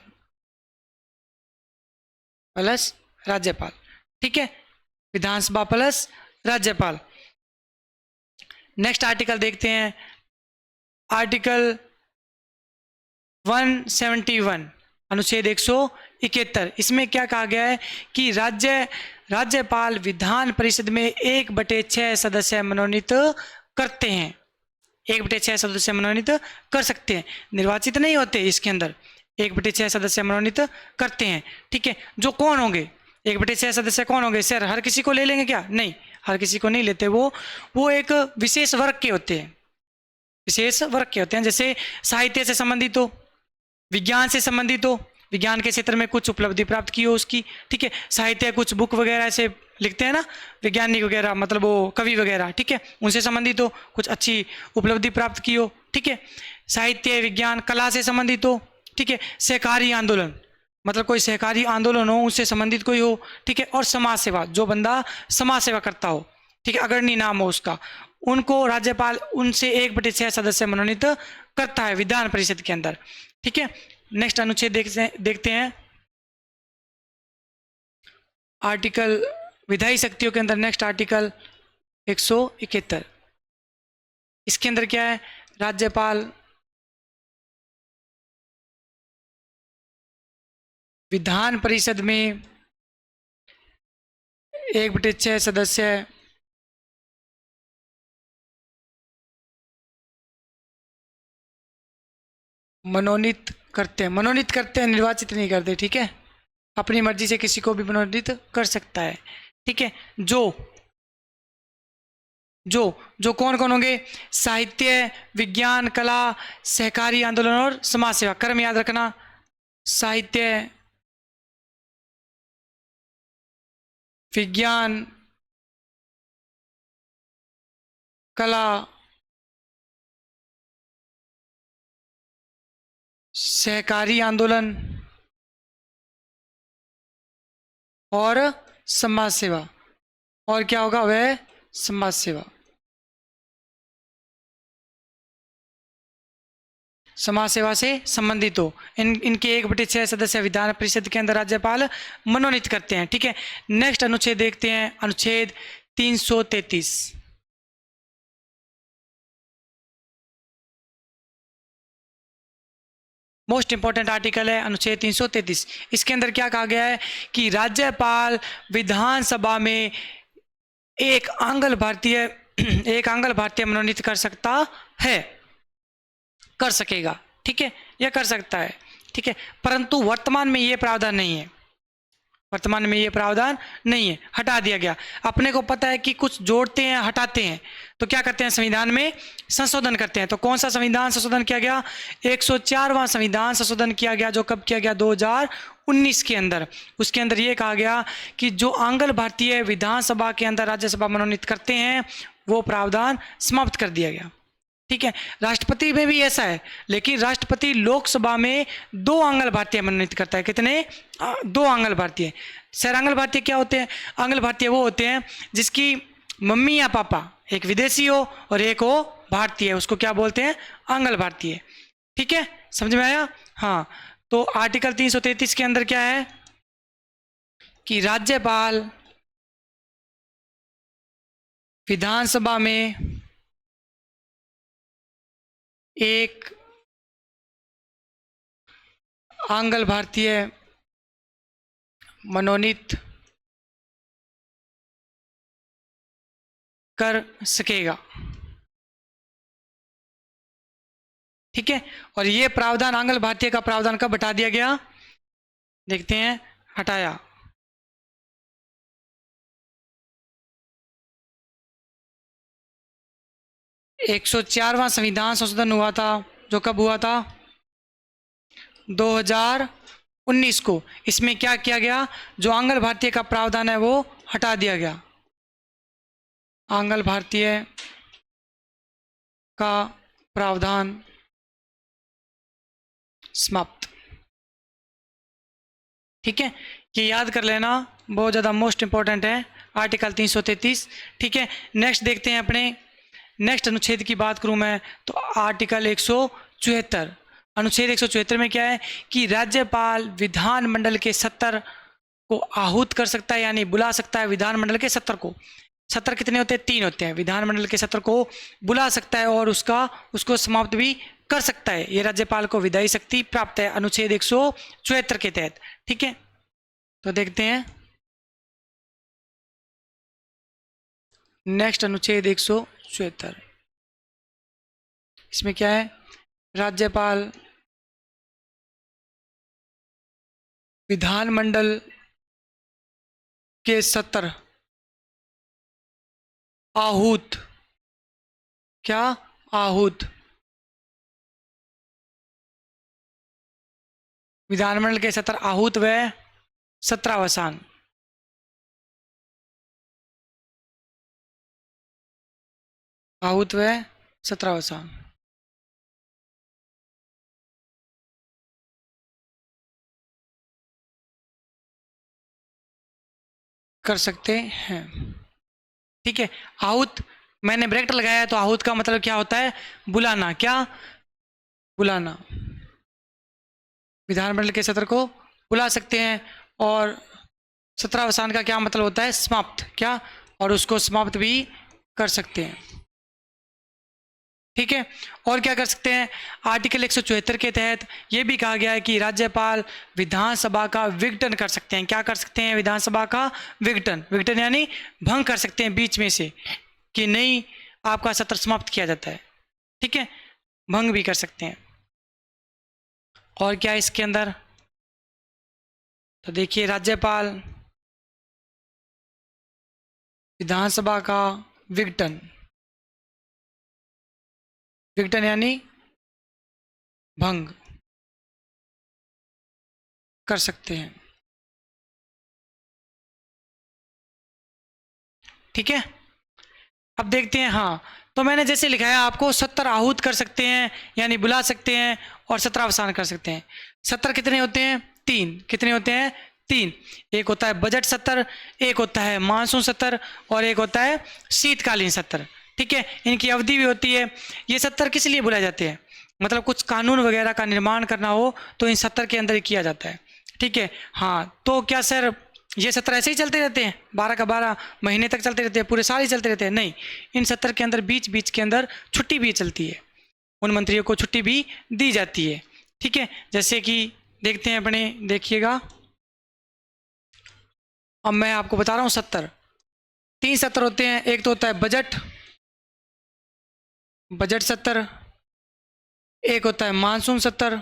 ठीक है, विधानसभा प्लस राज्यपाल। नेक्स्ट आर्टिकल देखते हैं, आर्टिकल 171 अनुच्छेद 171 इसमें क्या कहा गया है कि राज्यपाल विधान परिषद में 1/6 सदस्य मनोनीत करते हैं। 1/6 सदस्य मनोनीत कर सकते हैं, निर्वाचित नहीं होते इसके अंदर, 1/6 सदस्य मनोनीत करते हैं। ठीक है, जो कौन होंगे 1/6 सदस्य कौन होंगे सर? हर किसी को ले लेंगे क्या? नहीं, हर किसी को नहीं लेते, वो एक विशेष वर्ग के होते हैं, विशेष वर्ग के होते हैं। जैसे साहित्य से संबंधित हो, विज्ञान से संबंधित हो, विज्ञान के क्षेत्र में कुछ उपलब्धि प्राप्त की हो उसकी, ठीक है, साहित्य कुछ बुक वगैरह ऐसे लिखते हैं ना वैज्ञानिक वगैरह, मतलब वो कवि वगैरह, ठीक है, उनसे संबंधित हो, कुछ अच्छी उपलब्धि प्राप्त की हो, ठीक है, साहित्य विज्ञान कला से संबंधित हो, ठीक है, सहकारी आंदोलन मतलब कोई सहकारी आंदोलन हो उससे संबंधित कोई हो, ठीक है, और समाज सेवा, जो बंदा समाज सेवा करता हो, ठीक है, अग्रणी नाम हो उसका, उनको राज्यपाल उनसे 1/6 सदस्य मनोनीत करता है विधान परिषद के अंदर। ठीक है, नेक्स्ट अनुच्छेद देखते हैं आर्टिकल विधायी शक्तियों के अंदर। नेक्स्ट आर्टिकल 171 इसके अंदर क्या है? राज्यपाल विधान परिषद में 1/6 सदस्य मनोनीत करते हैं, निर्वाचित नहीं करते। ठीक है, अपनी मर्जी से किसी को भी मनोनीत कर सकता है। ठीक है, जो कौन कौन होंगे? साहित्य विज्ञान कला सहकारी आंदोलन और समाज सेवा। क्रम याद रखना, साहित्य विज्ञान कला सहकारी आंदोलन और समाज सेवा। और क्या होगा? वह समाज सेवा, समाज सेवा से संबंधित हो। इनके 1/6 सदस्य विधान परिषद के अंदर राज्यपाल मनोनीत करते हैं। ठीक है, नेक्स्ट अनुच्छेद देखते हैं, अनुच्छेद 333। मोस्ट इंपॉर्टेंट आर्टिकल है अनुच्छेद 333। इसके अंदर क्या कहा गया है कि राज्यपाल विधानसभा में एक आंग्ल भारतीय मनोनीत कर सकता है, कर सकेगा। ठीक है, यह कर सकता है। ठीक है, परंतु वर्तमान में ये प्रावधान नहीं है, वर्तमान में ये प्रावधान नहीं है, हटा दिया गया। अपने को पता है कि कुछ जोड़ते हैं हटाते हैं, तो क्या करते हैं? संविधान में संशोधन करते हैं। तो कौन सा संविधान संशोधन किया गया? 104वां संविधान संशोधन किया गया, जो कब किया गया? 2019 के अंदर। उसके अंदर ये कहा गया कि जो आंग्ल भारतीय विधानसभा के अंदर राज्यसभा मनोनीत करते हैं वो प्रावधान समाप्त कर दिया गया। ठीक है, राष्ट्रपति में भी ऐसा है, लेकिन राष्ट्रपति लोकसभा में 2 आंग्ल भारतीय मनोनीत करता है। कितने? 2 आंग्ल भारतीय। सर आंग्ल भारतीय क्या होते हैं? आंग्ल भारतीय वो होते हैं जिसकी मम्मी या पापा एक विदेशी हो और एक हो भारतीय, उसको क्या बोलते हैं? आंग्ल भारतीय। ठीक है, समझ में आया? हाँ, तो आर्टिकल 333 के अंदर क्या है कि राज्यपाल विधानसभा में एक आंग्ल भारतीय मनोनीत कर सकेगा। ठीक है, और ये प्रावधान आंग्ल भारतीय का प्रावधान कब हटा दिया गया? देखते हैं, हटाया 104वां संविधान संशोधन हुआ था, जो कब हुआ था? 2019 को। इसमें क्या किया गया? जो आंग्ल भारतीय का प्रावधान है वो हटा दिया गया, आंग्ल भारतीय का प्रावधान समाप्त। ठीक है, ये याद कर लेना, बहुत ज़्यादा मोस्ट इंपॉर्टेंट है आर्टिकल 333। ठीक है, नेक्स्ट देखते हैं अपने नेक्स्ट अनुच्छेद की बात करूं मैं तो आर्टिकल 174। अनुच्छेद 174 में क्या है कि राज्यपाल विधानमंडल के सत्र को आहूत कर सकता है, यानी बुला सकता है विधानमंडल के सत्र को। सत्र कितने होते हैं? 3 होते हैं। विधानमंडल के सत्र को बुला सकता है और उसको समाप्त भी कर सकता है। ये राज्यपाल को विधायी शक्ति प्राप्त है अनुच्छेद 174 के तहत। ठीक है, तो देखते हैं नेक्स्ट अनुच्छेद 174। इसमें क्या है, राज्यपाल विधानमंडल के सत्र आहूत, क्या आहूत, विधानमंडल के सत्र आहूत व सत्रावसान, आहूत व सत्रावसान कर सकते हैं। ठीक है, आहूत मैंने ब्रैकेट लगाया है, तो आहूत का मतलब क्या होता है, बुलाना, क्या बुलाना, विधानमंडल के सत्र को बुला सकते हैं। और सत्रावसान का क्या मतलब होता है, समाप्त, क्या, और उसको समाप्त भी कर सकते हैं। ठीक है, और क्या कर सकते हैं, आर्टिकल 174 के तहत ये भी कहा गया है कि राज्यपाल विधानसभा का विघटन कर सकते हैं। क्या कर सकते हैं, विधानसभा का विघटन, विघटन यानी भंग कर सकते हैं बीच में से, कि नहीं आपका सत्र समाप्त किया जाता है। ठीक है, भंग भी कर सकते हैं। और क्या इसके अंदर, तो देखिए राज्यपाल विधानसभा का विघटन, विघटन यानी भंग कर सकते हैं। ठीक है, अब देखते हैं। हाँ, तो मैंने जैसे लिखा है आपको, 70 आहूत कर सकते हैं यानी बुला सकते हैं, और 17 अवसान कर सकते हैं। 70 कितने होते हैं, 3, कितने होते हैं, 3। एक होता है बजट सत्र, एक होता है मानसून सत्र, और एक होता है शीतकालीन सत्र। ठीक है, इनकी अवधि भी होती है। ये सत्र किस लिए बुलाए जाते हैं, मतलब कुछ कानून वगैरह का निर्माण करना हो तो इन सत्र के अंदर ही किया जाता है। ठीक है, हाँ, तो क्या सर ये सत्र ऐसे ही चलते रहते हैं, 12 का 12 महीने तक चलते रहते हैं, पूरे साल ही चलते रहते हैं? नहीं, इन सत्र के अंदर बीच बीच के अंदर छुट्टी भी चलती है, उन मंत्रियों को छुट्टी भी दी जाती है। ठीक है, जैसे कि देखते हैं अपने, देखिएगा अब मैं आपको बता रहा हूँ सत्र, 3 सत्र होते हैं। एक तो होता है बजट, बजट सत्र, एक होता है मानसून सत्र,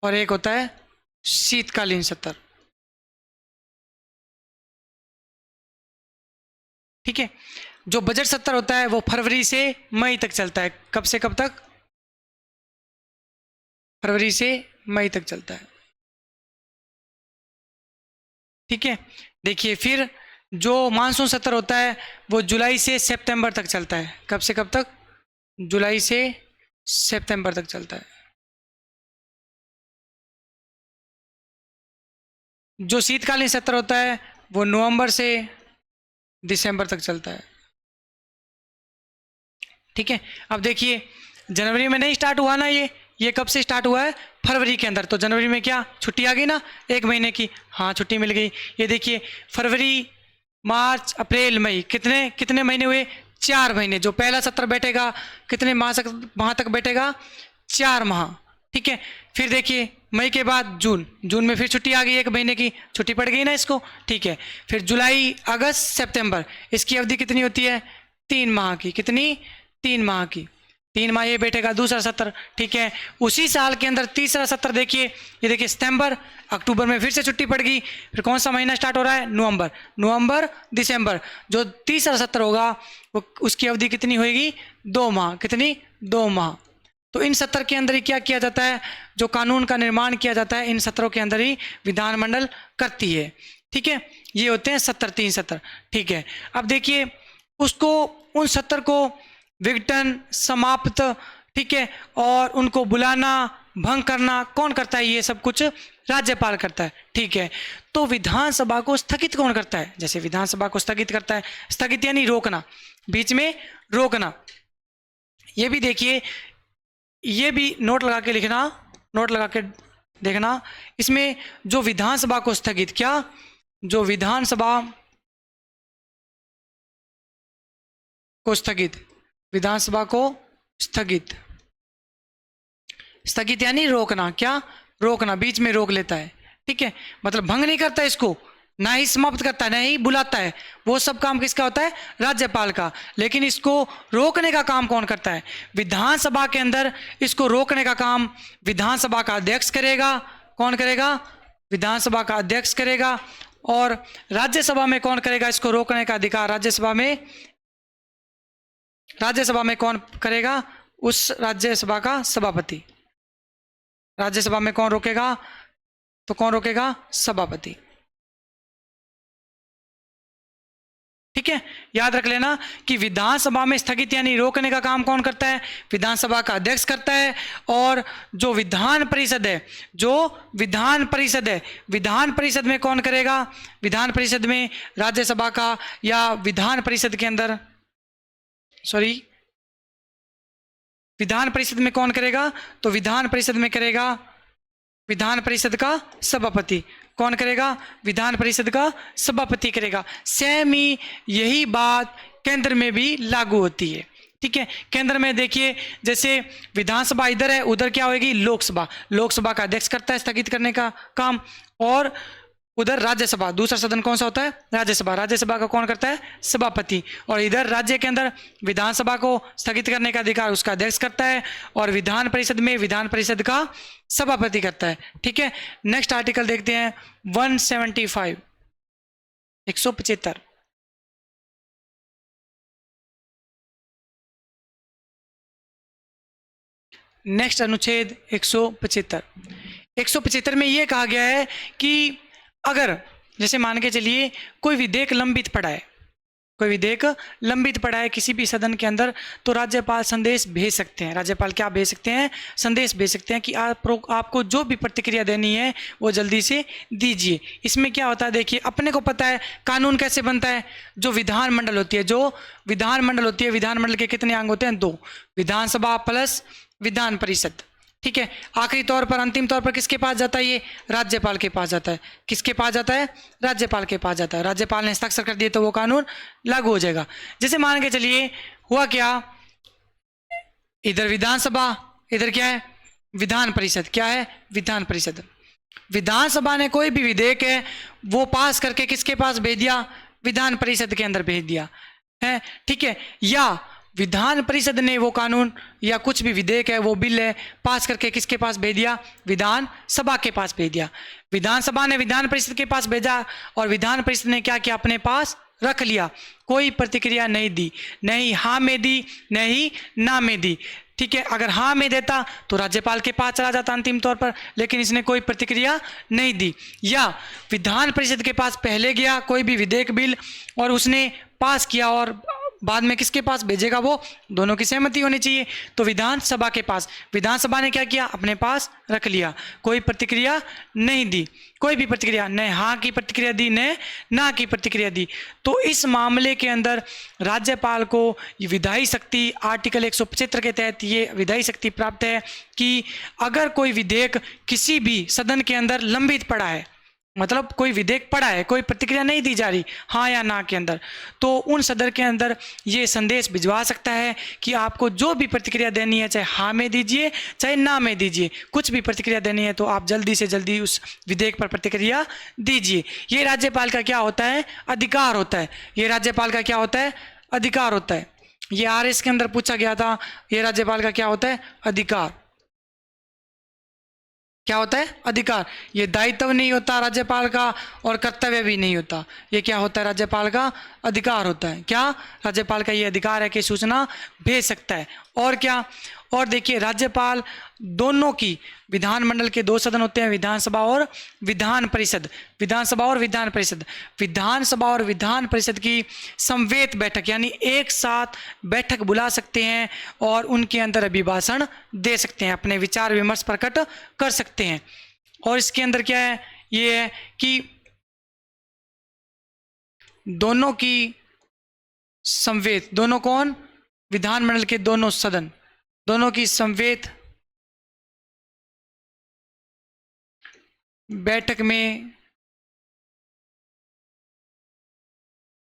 और एक होता है शीतकालीन सत्र। ठीक है, जो बजट सत्र होता है वो फरवरी से मई तक चलता है। कब से कब तक, फरवरी से मई तक चलता है। ठीक है, देखिए फिर जो मानसून सत्र होता है वो जुलाई से सितंबर तक चलता है। कब से कब तक, जुलाई से सितंबर तक चलता है। जो शीतकालीन सत्र होता है वो नवंबर से दिसंबर तक चलता है। ठीक है, अब देखिए जनवरी में नहीं स्टार्ट हुआ ना, ये कब से स्टार्ट हुआ है, फरवरी के अंदर। तो जनवरी में क्या छुट्टी आ गई ना, 1 महीने की, हाँ छुट्टी मिल गई। ये देखिए फरवरी मार्च अप्रैल मई, कितने कितने महीने हुए, 4 महीने। जो पहला सत्र बैठेगा कितने माह तक बैठेगा, 4 माह। ठीक है, फिर देखिए मई के बाद जून, जून में फिर छुट्टी आ गई, 1 महीने की छुट्टी पड़ गई ना इसको। ठीक है, फिर जुलाई अगस्त सितंबर, इसकी अवधि कितनी होती है, 3 माह की। कितनी, 3 माह की, 3 माह ये बैठेगा दूसरा सत्र। ठीक है, उसी साल के अंदर तीसरा सत्र देखिए, ये देखिए सितंबर, अक्टूबर में फिर से छुट्टी पड़ गई, फिर कौन सा महीना स्टार्ट हो रहा है, नवंबर, नवंबर दिसंबर। जो तीसरा सत्र होगा वो उसकी अवधि कितनी होगी, 2 माह। कितनी, 2 माह। तो इन सत्र के अंदर ही क्या किया जाता है, जो कानून का निर्माण किया जाता है इन सत्रों के अंदर ही विधानमंडल करती है। ठीक है, ये होते हैं सत्र, 3 सत्र। ठीक है, अब देखिए उसको, उन सत्र को विघटन, समाप्त, ठीक है, और उनको बुलाना, भंग करना कौन करता है, ये सब कुछ राज्यपाल करता है। ठीक है, तो विधानसभा को स्थगित कौन करता है, जैसे विधानसभा को स्थगित करता है, स्थगित यानी रोकना, बीच में रोकना। ये भी देखिए, ये भी नोट लगा के लिखना, नोट लगा के देखना, इसमें जो विधानसभा को स्थगित, क्या, जो विधानसभा को स्थगित, विधानसभा को स्थगित। स्थगित यानी रोकना, क्या रोकना, बीच में रोक लेता है, ठीक है, मतलब भंग नहीं करता इसको, ना ही समाप्त करता है, ना ही बुलाता है, वो सब काम किसका होता है, राज्यपाल का। लेकिन इसको रोकने का काम कौन करता है, विधानसभा के अंदर इसको रोकने का काम विधानसभा का अध्यक्ष करेगा। कौन करेगा, विधानसभा का अध्यक्ष करेगा। और राज्यसभा में कौन करेगा इसको रोकने का अधिकार, राज्यसभा में कौन करेगा, उस राज्यसभा का सभापति। राज्यसभा में कौन रोकेगा, तो कौन रोकेगा, सभापति, ठीक है। याद रख लेना कि विधानसभा में स्थगित यानी रोकने का काम कौन करता है, विधानसभा का अध्यक्ष करता है। और जो विधान परिषद है, विधान परिषद में कौन करेगा, विधान परिषद में राज्यसभा का, या विधान परिषद के अंदर विधान परिषद में कौन करेगा, तो विधान परिषद में करेगा विधान परिषद का सभापति। कौन करेगा, विधान परिषद का सभापति करेगा। सेम ही यही बात केंद्र में भी लागू होती है, ठीक है। केंद्र में देखिए, जैसे विधानसभा इधर है, उधर क्या होगी, लोकसभा का अध्यक्ष करता है स्थगित करने का काम। और उधर राज्यसभा, दूसरा सदन कौन सा होता है, राज्यसभा का कौन करता है, सभापति। और इधर राज्य के अंदर विधानसभा को स्थगित करने का अधिकार उसका अध्यक्ष करता है, और विधान परिषद में विधान परिषद का सभापति करता है, ठीक है। नेक्स्ट आर्टिकल देखते हैं 175, 175। नेक्स्ट अनुच्छेद 175। 175 में यह कहा गया है कि अगर जैसे मान के चलिए कोई विधेयक लंबित पड़ा है किसी भी सदन के अंदर, तो राज्यपाल संदेश भेज सकते हैं। राज्यपाल क्या भेज सकते हैं, संदेश भेज सकते हैं कि आपको जो भी प्रतिक्रिया देनी है वो जल्दी से दीजिए। इसमें क्या होता है, देखिए अपने को पता है कानून कैसे बनता है, जो विधानमंडल होती है, विधानमंडल के कितने अंग होते हैं, 2, विधानसभा प्लस विधान परिषद, ठीक है। आखिरी तौर पर, अंतिम तौर पर किसके पास जाता है, ये राज्यपाल के पास जाता है। किसके पास जाता है, राज्यपाल के पास जाता है। राज्यपाल ने हस्ताक्षर कर दिए तो वो कानून लागू हो जाएगा। जैसे मान के चलिए हुआ क्या, इधर विधानसभा, इधर क्या है, विधान परिषद। क्या है, विधान परिषद। विधानसभा ने कोई भी विधेयक है वो पास करके किसके पास भेज दिया, विधान परिषद के अंदर भेज दिया है, ठीक है। या विधान परिषद ने वो कानून या कुछ भी विधेयक है, वो बिल है, पास करके किसके पास भेज दिया, विधान सभा के पास भेज दिया। विधानसभा ने विधान परिषद के पास भेजा और विधान परिषद ने क्या किया, अपने पास रख लिया, कोई प्रतिक्रिया नहीं दी, नहीं हाँ में दी, नहीं ना में दी, ठीक है। अगर हाँ में देता तो राज्यपाल के पास चला जाता अंतिम तौर पर, लेकिन इसने कोई प्रतिक्रिया नहीं दी। या विधान परिषद के पास पहले गया कोई भी विधेयक बिल और उसने पास किया और बाद में किसके पास भेजेगा, वो दोनों की सहमति होनी चाहिए, तो विधानसभा के पास। विधानसभा ने क्या किया, अपने पास रख लिया, कोई प्रतिक्रिया नहीं दी, कोई भी प्रतिक्रिया, न हाँ की प्रतिक्रिया दी न ना की प्रतिक्रिया दी। तो इस मामले के अंदर राज्यपाल को विधायी शक्ति आर्टिकल 175 के तहत ये विधायी शक्ति प्राप्त है कि अगर कोई विधेयक किसी भी सदन के अंदर लंबित पड़ा है, मतलब कोई विधेयक पड़ा है, कोई प्रतिक्रिया नहीं दी जा रही हाँ या ना के अंदर, तो उन सदन के अंदर ये संदेश भिजवा सकता है कि आपको जो भी प्रतिक्रिया देनी है, चाहे हाँ में दीजिए चाहे ना में दीजिए, कुछ भी प्रतिक्रिया देनी है तो आप जल्दी से जल्दी उस विधेयक पर प्रतिक्रिया दीजिए। ये राज्यपाल का क्या होता है, अधिकार होता है। ये राज्यपाल का क्या होता है, अधिकार होता है। ये आरएस के अंदर पूछा गया था, ये राज्यपाल का क्या होता है, अधिकार। क्या होता है, अधिकार। ये दायित्व नहीं होता राज्यपाल का और कर्तव्य भी नहीं होता, ये क्या होता है, राज्यपाल का अधिकार होता है। क्या, राज्यपाल का ये अधिकार है कि सूचना भेज सकता है। और क्या, और देखिए राज्यपाल दोनों की, विधानमंडल के 2 सदन होते हैं, विधानसभा और विधान परिषद, विधानसभा और विधान परिषद। विधानसभा और विधान परिषद की समवेत बैठक यानी एक साथ बैठक बुला सकते हैं और उनके अंदर अभिभाषण दे सकते हैं, अपने विचार विमर्श प्रकट कर सकते हैं। और इसके अंदर क्या है, ये है कि दोनों की समवेत, दोनों कौन, विधानमंडल के दोनों सदन, दोनों की समवेत बैठक में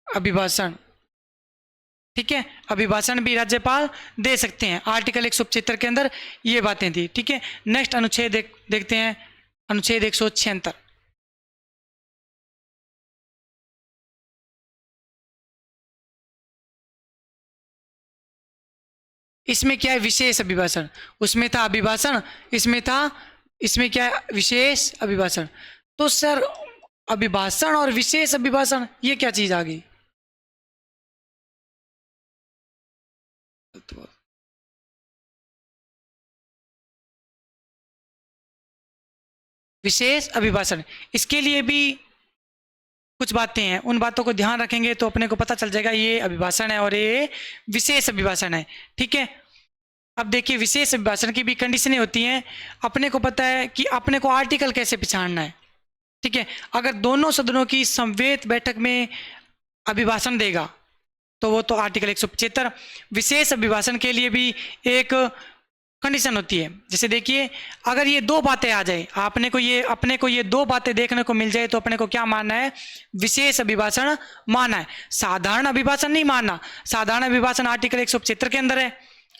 अभिभाषण ठीक है, अभिभाषण भी राज्यपाल दे सकते हैं। आर्टिकल 175 के अंदर ये बातें थी। ठीक है, नेक्स्ट अनुच्छेद देखते हैं, अनुच्छेद 176। इसमें क्या है, विशेष अभिभाषण। उसमें था अभिभाषण, इसमें था, इसमें क्या है, विशेष अभिभाषण। तो सर अभिभाषण और विशेष अभिभाषण ये क्या चीज आ गई? विशेष अभिभाषण, इसके लिए भी कुछ बातें हैं, उन बातों को ध्यान रखेंगे तो अपने को पता चल जाएगा ये अभिभाषण है और ये विशेष अभिभाषण है। ठीक है, अब देखिए विशेष अभिभाषण की भी कंडीशनें होती हैं। अपने को पता है कि अपने को आर्टिकल कैसे पहचानना है। ठीक है, अगर दोनों सदनों की समवेत बैठक में अभिभाषण देगा तो वो तो आर्टिकल 175। विशेष अभिभाषण के लिए भी एक कंडीशन होती है। जैसे देखिए, अगर ये दो बातें आ जाए, अपने को ये दो बातें देखने को मिल जाए तो अपने को क्या मानना है, विशेष अभिभाषण मानना है, साधारण अभिभाषण नहीं मानना। साधारण अभिभाषण आर्टिकल 175 के अंदर है।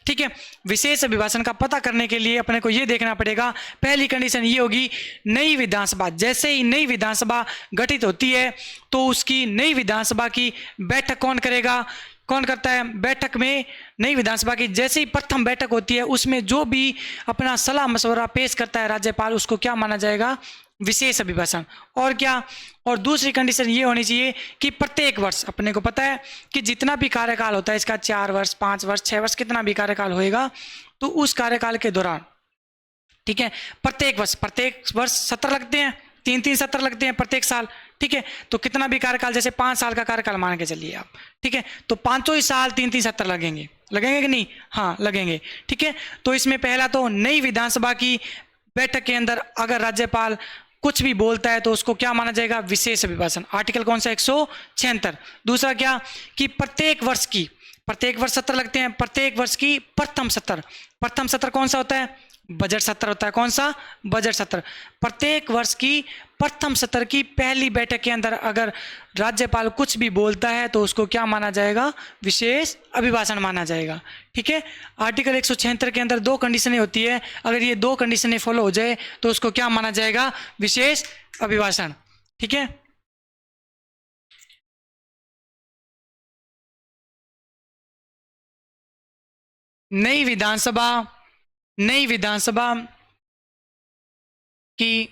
ठीक है, विशेष अभिभाषण का पता करने के लिए अपने को ये देखना पड़ेगा, पहली कंडीशन ये होगी, नई विधानसभा, जैसे ही नई विधानसभा गठित होती है तो उसकी नई विधानसभा की बैठक कौन करेगा, कौन करता है, बैठक में नई विधानसभा की जैसे ही प्रथम बैठक होती है उसमें जो भी अपना सलाह मशवरा पेश करता है राज्यपाल, उसको क्या माना जाएगा, विशेष अभिभाषण। और क्या, और दूसरी कंडीशन ये होनी चाहिए कि प्रत्येक वर्ष, अपने को पता है कि जितना भी कार्यकाल होता है इसका 4 वर्ष 5 वर्ष 6 वर्ष कितना भी कार्यकाल होएगा, तो उस कार्यकाल के दौरान, ठीक है, प्रत्येक वर्ष सत्र लगते हैं, 3-3 सत्र लगते हैं प्रत्येक साल। ठीक है, तो कितना भी कार्यकाल, जैसे 5 साल का कार्यकाल मान के चलिए आप। ठीक है, तो पांचों ही साल 3-3 सत्र लगेंगे कि नहीं? हाँ लगेंगे। ठीक है, तो इसमें पहला तो नई विधानसभा की बैठक के अंदर अगर राज्यपाल कुछ भी बोलता है तो उसको क्या माना जाएगा, विशेष अभिभाषण। आर्टिकल कौन सा, 176। दूसरा क्या, कि प्रत्येक वर्ष सत्र लगते हैं, प्रत्येक वर्ष की प्रथम सत्र कौन सा होता है, बजट सत्र होता है। कौन सा, बजट सत्र। प्रत्येक वर्ष की प्रथम सत्र की पहली बैठक के अंदर अगर राज्यपाल कुछ भी बोलता है तो उसको क्या माना जाएगा, विशेष अभिभाषण माना जाएगा। ठीक है, आर्टिकल 176 के अंदर दो कंडीशनें होती है, अगर ये दो कंडीशनें फॉलो हो जाए तो उसको क्या माना जाएगा, विशेष अभिभाषण। ठीक है, नई विधानसभा की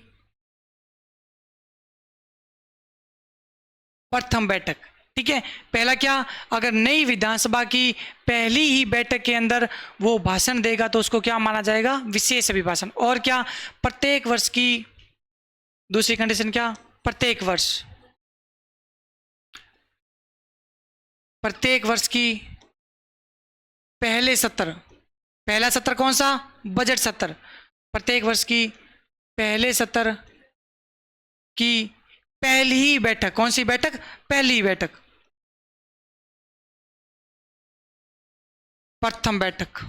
प्रथम बैठक। ठीक है, पहला क्या, अगर नई विधानसभा की पहली ही बैठक के अंदर वो भाषण देगा तो उसको क्या माना जाएगा, विशेष अभिभाषण। और क्या, प्रत्येक वर्ष की दूसरी कंडीशन क्या, प्रत्येक वर्ष की पहला सत्र कौन सा, बजट सत्र। प्रत्येक वर्ष की पहले सत्र की पहली ही बैठक, कौन सी बैठक, पहली ही बैठक, प्रथम बैठक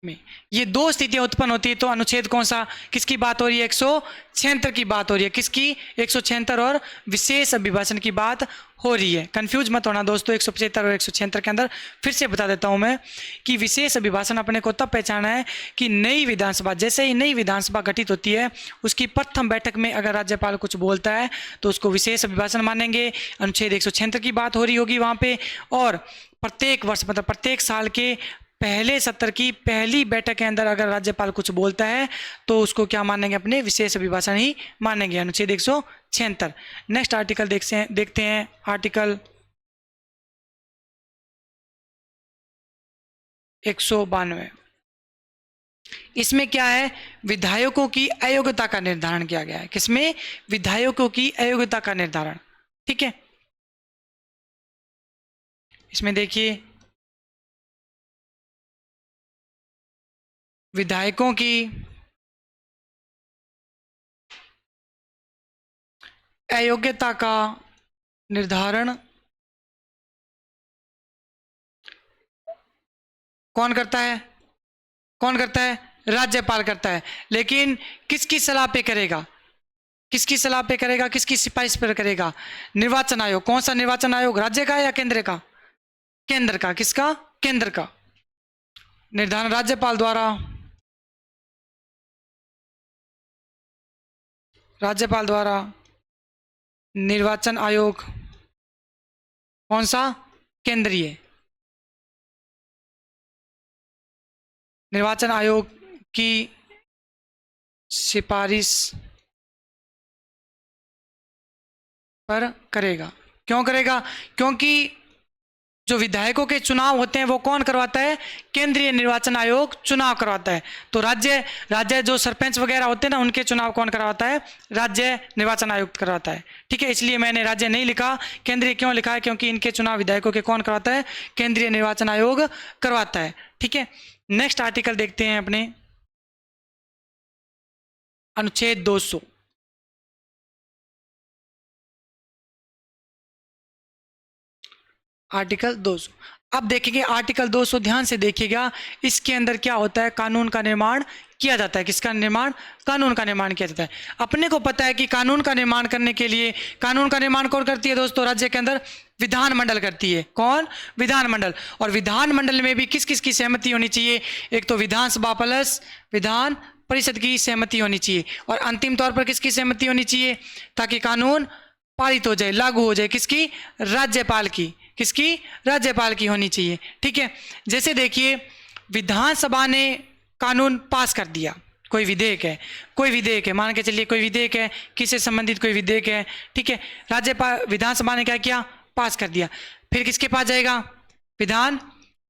में ये दो स्थितियां उत्पन्न होती है तो अनुच्छेद कौन सा, किसकी बात हो रही है, 176 की बात हो रही है। किसकी, 176 और विशेष अभिभाषण की बात हो रही है। कंफ्यूज मत होना दोस्तों, 175 और 176 के अंदर फिर से बता देता हूं मैं कि विशेष अभिभाषण अपने को तब पहचाना है कि नई विधानसभा, जैसे ही नई विधानसभा गठित होती है उसकी प्रथम बैठक में अगर राज्यपाल कुछ बोलता है तो उसको विशेष अभिभाषण मानेंगे। अनुच्छेद 176 की बात हो रही होगी वहां पे। और प्रत्येक वर्ष मतलब प्रत्येक साल के पहले सत्र की पहली बैठक के अंदर अगर राज्यपाल कुछ बोलता है तो उसको क्या मानेंगे, अपने विशेष अभिभाषण ही मानेंगे। अनुच्छेद 176। नेक्स्ट आर्टिकल देखते हैं आर्टिकल 192। इसमें क्या है, विधायकों की अयोग्यता का निर्धारण किया गया है। किसमें, विधायकों की अयोग्यता का निर्धारण। ठीक है, इसमें देखिए विधायकों की अयोग्यता का निर्धारण कौन करता है, राज्यपाल करता है। लेकिन किसकी सलाह पे करेगा, किसकी सलाह पे करेगा, किसकी सिफारिश पर करेगा? निर्वाचन आयोग। कौन सा निर्वाचन आयोग? राज्य का या केंद्र का? केंद्र का। किसका? केंद्र का। निर्धारण राज्यपाल द्वारा। राज्यपाल द्वारा निर्वाचन आयोग कौन सा? केंद्रीय। निर्वाचन आयोग की सिफारिश पर करेगा। क्यों करेगा? क्योंकि जो विधायकों के चुनाव होते हैं वो कौन करवाता है? केंद्रीय निर्वाचन आयोग चुनाव करवाता है। तो राज्य राज्य जो सरपंच वगैरह होते हैं ना, उनके चुनाव कौन करवाता है? राज्य निर्वाचन आयोग करवाता है। ठीक है, इसलिए मैंने राज्य नहीं लिखा, केंद्रीय क्यों लिखा है? क्योंकि इनके चुनाव विधायकों के कौन करवाता है? केंद्रीय निर्वाचन आयोग करवाता है। ठीक है, नेक्स्ट आर्टिकल देखते हैं अपने, अनुच्छेद 200। आर्टिकल 200। अब देखेंगे आर्टिकल 200, ध्यान से देखिएगा। इसके अंदर क्या होता है? कानून का निर्माण किया जाता है। किसका निर्माण? कानून का निर्माण किया जाता है। अपने को पता है कि कानून का निर्माण करने के लिए, कानून का निर्माण कौन करती है दोस्तों? राज्य के अंदर विधानमंडल करती है। कौन? विधानमंडल। और विधानमंडल में भी किस किस की सहमति होनी चाहिए? एक तो विधानसभा प्लस विधान परिषद की सहमति होनी चाहिए, और अंतिम तौर पर किसकी सहमति होनी चाहिए ताकि कानून पारित हो जाए, लागू हो जाए? किसकी? राज्यपाल की। किसकी? राज्यपाल की होनी चाहिए। ठीक है, जैसे देखिए विधानसभा ने कानून पास कर दिया, कोई विधेयक है, कोई विधेयक है, मान के चलिए कोई विधेयक है, किससे संबंधित कोई विधेयक है। ठीक है, राज्यपाल विधानसभा ने क्या किया? पास कर दिया। फिर किसके पास जाएगा? विधान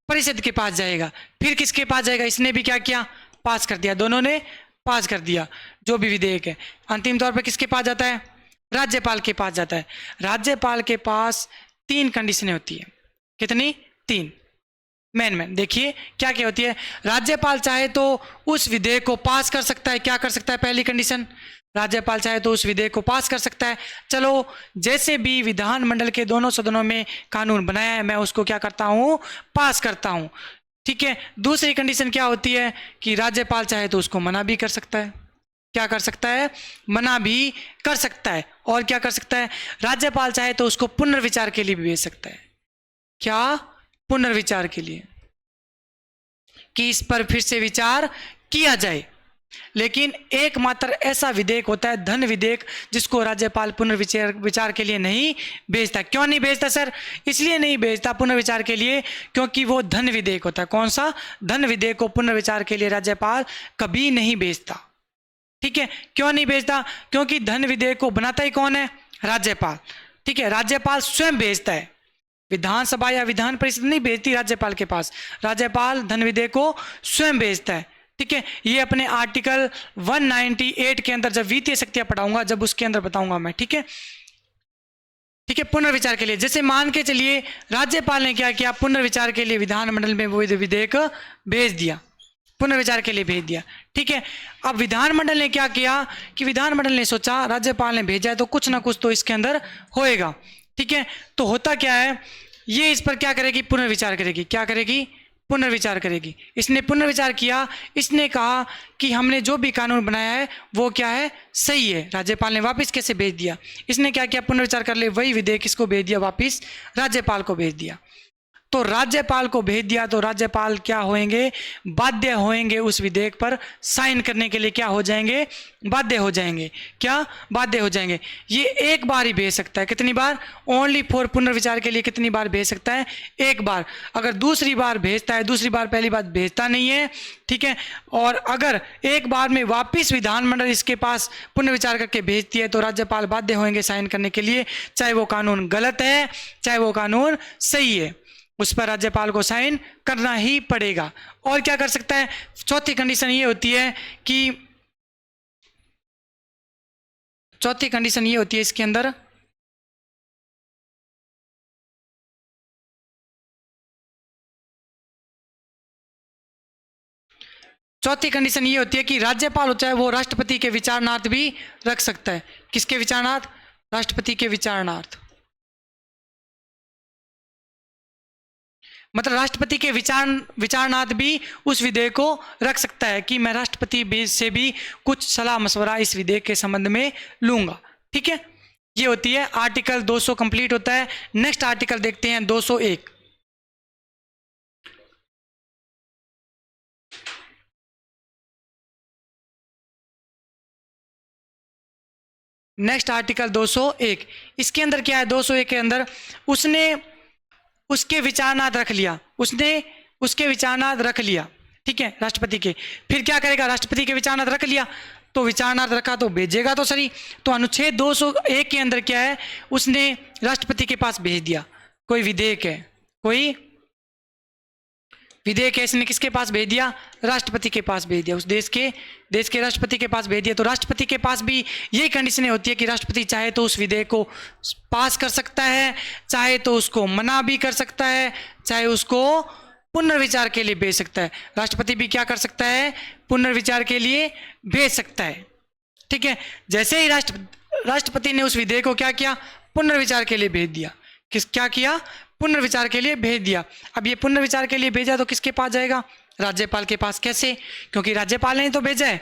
परिषद के पास जाएगा। फिर किसके पास जाएगा? इसने भी क्या किया? पास कर दिया। दोनों ने पास कर दिया जो भी विधेयक है। अंतिम तौर पर किसके पास जाता है? राज्यपाल के पास जाता है। राज्यपाल के पास 3 कंडीशनें होती है। कितनी? 3 मेन देखिए क्या क्या होती है। राज्यपाल चाहे तो उस विधेयक को पास कर सकता है। क्या कर सकता है? पहली कंडीशन, राज्यपाल चाहे तो उस विधेयक को पास कर सकता है। चलो, जैसे भी विधानमंडल के दोनों सदनों में कानून बनाया है, मैं उसको क्या करता हूँ? पास करता हूँ। ठीक है, दूसरी कंडीशन क्या होती है कि राज्यपाल चाहे तो उसको मना भी कर सकता है। क्या कर सकता है? मना भी कर सकता है। और क्या कर सकता है? राज्यपाल चाहे तो उसको पुनर्विचार के लिए भी भेज सकता है। क्या? पुनर्विचार के लिए, कि इस पर फिर से विचार किया जाए। लेकिन एकमात्र ऐसा विधेयक होता है, धन विधेयक, जिसको राज्यपाल पुनर्विचार के लिए नहीं भेजता। क्यों नहीं भेजता सर? इसलिए नहीं भेजता पुनर्विचार के लिए क्योंकि वो धन विधेयक होता है। कौन सा? धन विधेयक को पुनर्विचार के लिए राज्यपाल कभी नहीं भेजता। ठीक है, क्यों नहीं भेजता? क्योंकि धन विधेयक को बनाता ही कौन है? राज्यपाल। ठीक है, राज्यपाल स्वयं भेजता है, विधानसभा या विधान परिषद नहीं भेजती राज्यपाल के पास। राज्यपाल धन विधेयक को स्वयं भेजता है। ठीक है, ये अपने आर्टिकल 198 के अंदर जब वित्तीय शक्तियां पढ़ाऊंगा, जब उसके अंदर बताऊंगा मैं। ठीक है, ठीक है, पुनर्विचार के लिए। जैसे मान के चलिए राज्यपाल ने क्या किया? पुनर्विचार के लिए विधानमंडल में वो विधेयक भेज दिया, पुनर्विचार के लिए भेज दिया। ठीक है, अब विधानमंडल ने क्या किया कि विधानमंडल ने सोचा राज्यपाल ने भेजा है तो कुछ ना कुछ तो इसके अंदर होएगा। ठीक है, तो होता क्या है, ये इस पर क्या करेगी? पुनर्विचार करेगी। क्या करेगी? पुनर्विचार करेगी। इसने पुनर्विचार किया, इसने कहा कि हमने जो भी कानून बनाया है वो क्या है? सही है। राज्यपाल ने वापस कैसे भेज दिया? इसने क्या किया? पुनर्विचार कर ले, वही विधेयक किसको भेज दिया? वापस राज्यपाल को भेज दिया। तो राज्यपाल को भेज दिया तो राज्यपाल क्या होंगे? बाध्य होंगे उस विधेयक पर साइन करने के लिए। क्या हो जाएंगे? बाध्य हो जाएंगे। क्या? बाध्य हो जाएंगे। ये एक बार ही भेज सकता है। कितनी बार? ओनली फॉर पुनर्विचार के लिए कितनी बार भेज सकता है? एक बार। अगर दूसरी बार भेजता है, दूसरी बार पहली बार भेजता नहीं है। ठीक है, और अगर एक बार में वापिस विधानमंडल इसके पास पुनर्विचार करके भेजती है तो राज्यपाल बाध्य होंगे साइन करने के लिए, चाहे वो कानून गलत है चाहे वो कानून सही है, उस पर राज्यपाल को साइन करना ही पड़ेगा। और क्या कर सकता है? चौथी कंडीशन ये होती है कि इसके अंदर चौथी कंडीशन ये होती है कि राज्यपाल होता है वो राष्ट्रपति के विचारणार्थ भी रख सकता है। किसके विचारणार्थ? राष्ट्रपति के विचारणार्थ। मतलब राष्ट्रपति के विचारनाथ भी उस विधेयक को रख सकता है कि मैं राष्ट्रपति से भी कुछ सलाह मशवरा इस विधेयक के संबंध में लूंगा। ठीक है, ये होती है आर्टिकल 200 कंप्लीट होता है। नेक्स्ट आर्टिकल देखते हैं 201। नेक्स्ट आर्टिकल 201, इसके अंदर क्या है? 201 के अंदर उसने उसके विचारनाथ रख लिया, उसने उसके विचारनाथ रख लिया, ठीक है, राष्ट्रपति के। फिर क्या करेगा? राष्ट्रपति के विचारनाथ रख लिया तो विचारनाथ रखा तो भेजेगा तो सही। तो अनुच्छेद 201 के अंदर क्या है? उसने राष्ट्रपति के पास भेज दिया। कोई विधेयक है, कोई विधेयक है, इसने किसके पास भेज दिया? राष्ट्रपति के पास भेज दिया, उस देश के राष्ट्रपति के पास भेज दिया। तो राष्ट्रपति के पास भी यही कंडीशन होती है कि राष्ट्रपति चाहे तो उस विधेयक को पास कर सकता है, चाहे तो उसको मना भी कर सकता है, चाहे उसको पुनर्विचार के लिए भेज सकता है। राष्ट्रपति भी क्या कर सकता है? पुनर्विचार के लिए भेज सकता है। ठीक है, जैसे ही राष्ट्रपति ने उस विधेयक को क्या किया? पुनर्विचार के लिए भेज दिया। क्या किया? पुनर्विचार के लिए भेज दिया। अब ये पुनर्विचार के लिए भेजा तो किसके पास जाएगा? राज्यपाल के पास। कैसे? क्योंकि राज्यपाल ने तो भेजा है।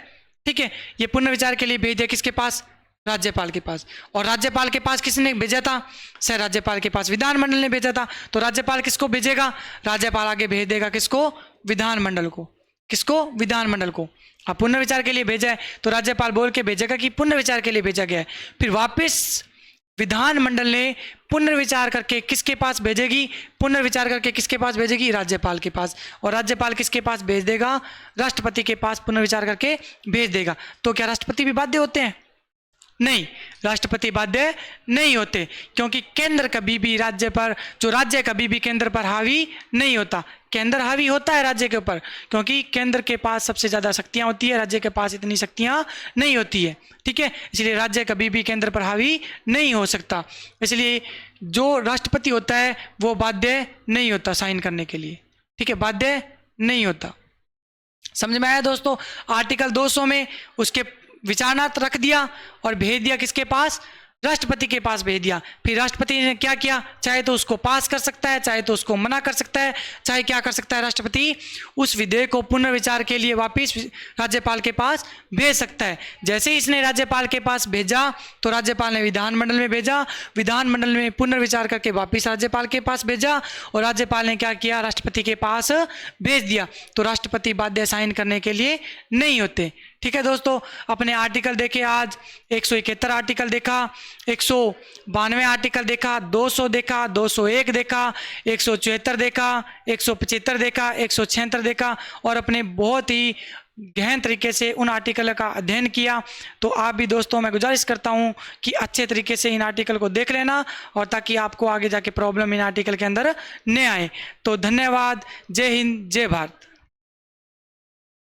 ठीक है, ये पुनर्विचार के लिए भेज दिया किसके पास? राज्यपाल के पास। और राज्यपाल के पास किसने भेजा था? सर राज्यपाल के पास विधानमंडल ने भेजा था। तो राज्यपाल किसको भेजेगा? राज्यपाल आगे भेज देगा किसको? विधानमंडल को। किसको? विधानमंडल को। अब पुनर्विचार के लिए भेजा है तो राज्यपाल बोल के भेजेगा कि पुनर्विचार के लिए भेजा गया है। फिर वापस विधानमंडल ने पुनर्विचार करके किसके पास भेजेगी? पुनर्विचार करके किसके पास भेजेगी? राज्यपाल के पास। और राज्यपाल किसके पास भेज देगा? राष्ट्रपति के पास पुनर्विचार करके भेज देगा। तो क्या राष्ट्रपति भी बाध्य होते हैं? नहीं, राष्ट्रपति बाध्य नहीं होते, क्योंकि केंद्र कभी भी राज्य पर, जो राज्य कभी भी केंद्र पर हावी नहीं होता। केंद्र हावी होता है राज्य के ऊपर, क्योंकि केंद्र के पास सबसे ज़्यादा शक्तियाँ होती है, राज्य के पास इतनी शक्तियाँ नहीं होती है। ठीक है, इसलिए राज्य कभी भी केंद्र पर हावी नहीं हो सकता। इसलिए जो राष्ट्रपति होता है वो बाध्य नहीं होता साइन करने के लिए। ठीक है, बाध्य नहीं होता। समझ में आया दोस्तों? आर्टिकल 200 में उसके विचारनाथ रख दिया और भेज दिया किसके पास? राष्ट्रपति के पास भेज दिया। फिर राष्ट्रपति ने क्या किया? चाहे तो उसको पास कर सकता है, चाहे तो उसको मना कर सकता है, चाहे क्या कर सकता है? राष्ट्रपति उस विधेयक को पुनर्विचार के लिए वापस राज्यपाल के पास भेज सकता है। जैसे ही इसने राज्यपाल के पास भेजा तो राज्यपाल ने विधानमंडल में भेजा, विधानमंडल में पुनर्विचार करके वापस राज्यपाल के पास भेजा, और राज्यपाल ने क्या किया? राष्ट्रपति के पास भेज दिया। तो राष्ट्रपति बाध्य साइन करने के लिए नहीं होते। ठीक है दोस्तों, अपने आर्टिकल देखे आज। 171 आर्टिकल देखा, 192 आर्टिकल देखा, 200 देखा, 201 देखा, 174 देखा, 175 देखा, 176 देखा, और अपने बहुत ही गहन तरीके से उन आर्टिकल का अध्ययन किया। तो आप भी दोस्तों, मैं गुजारिश करता हूं कि अच्छे तरीके से इन आर्टिकल को देख लेना, और ताकि आपको आगे जाके प्रॉब्लम इन आर्टिकल के अंदर न आए। तो धन्यवाद। जय हिंद, जय भारत।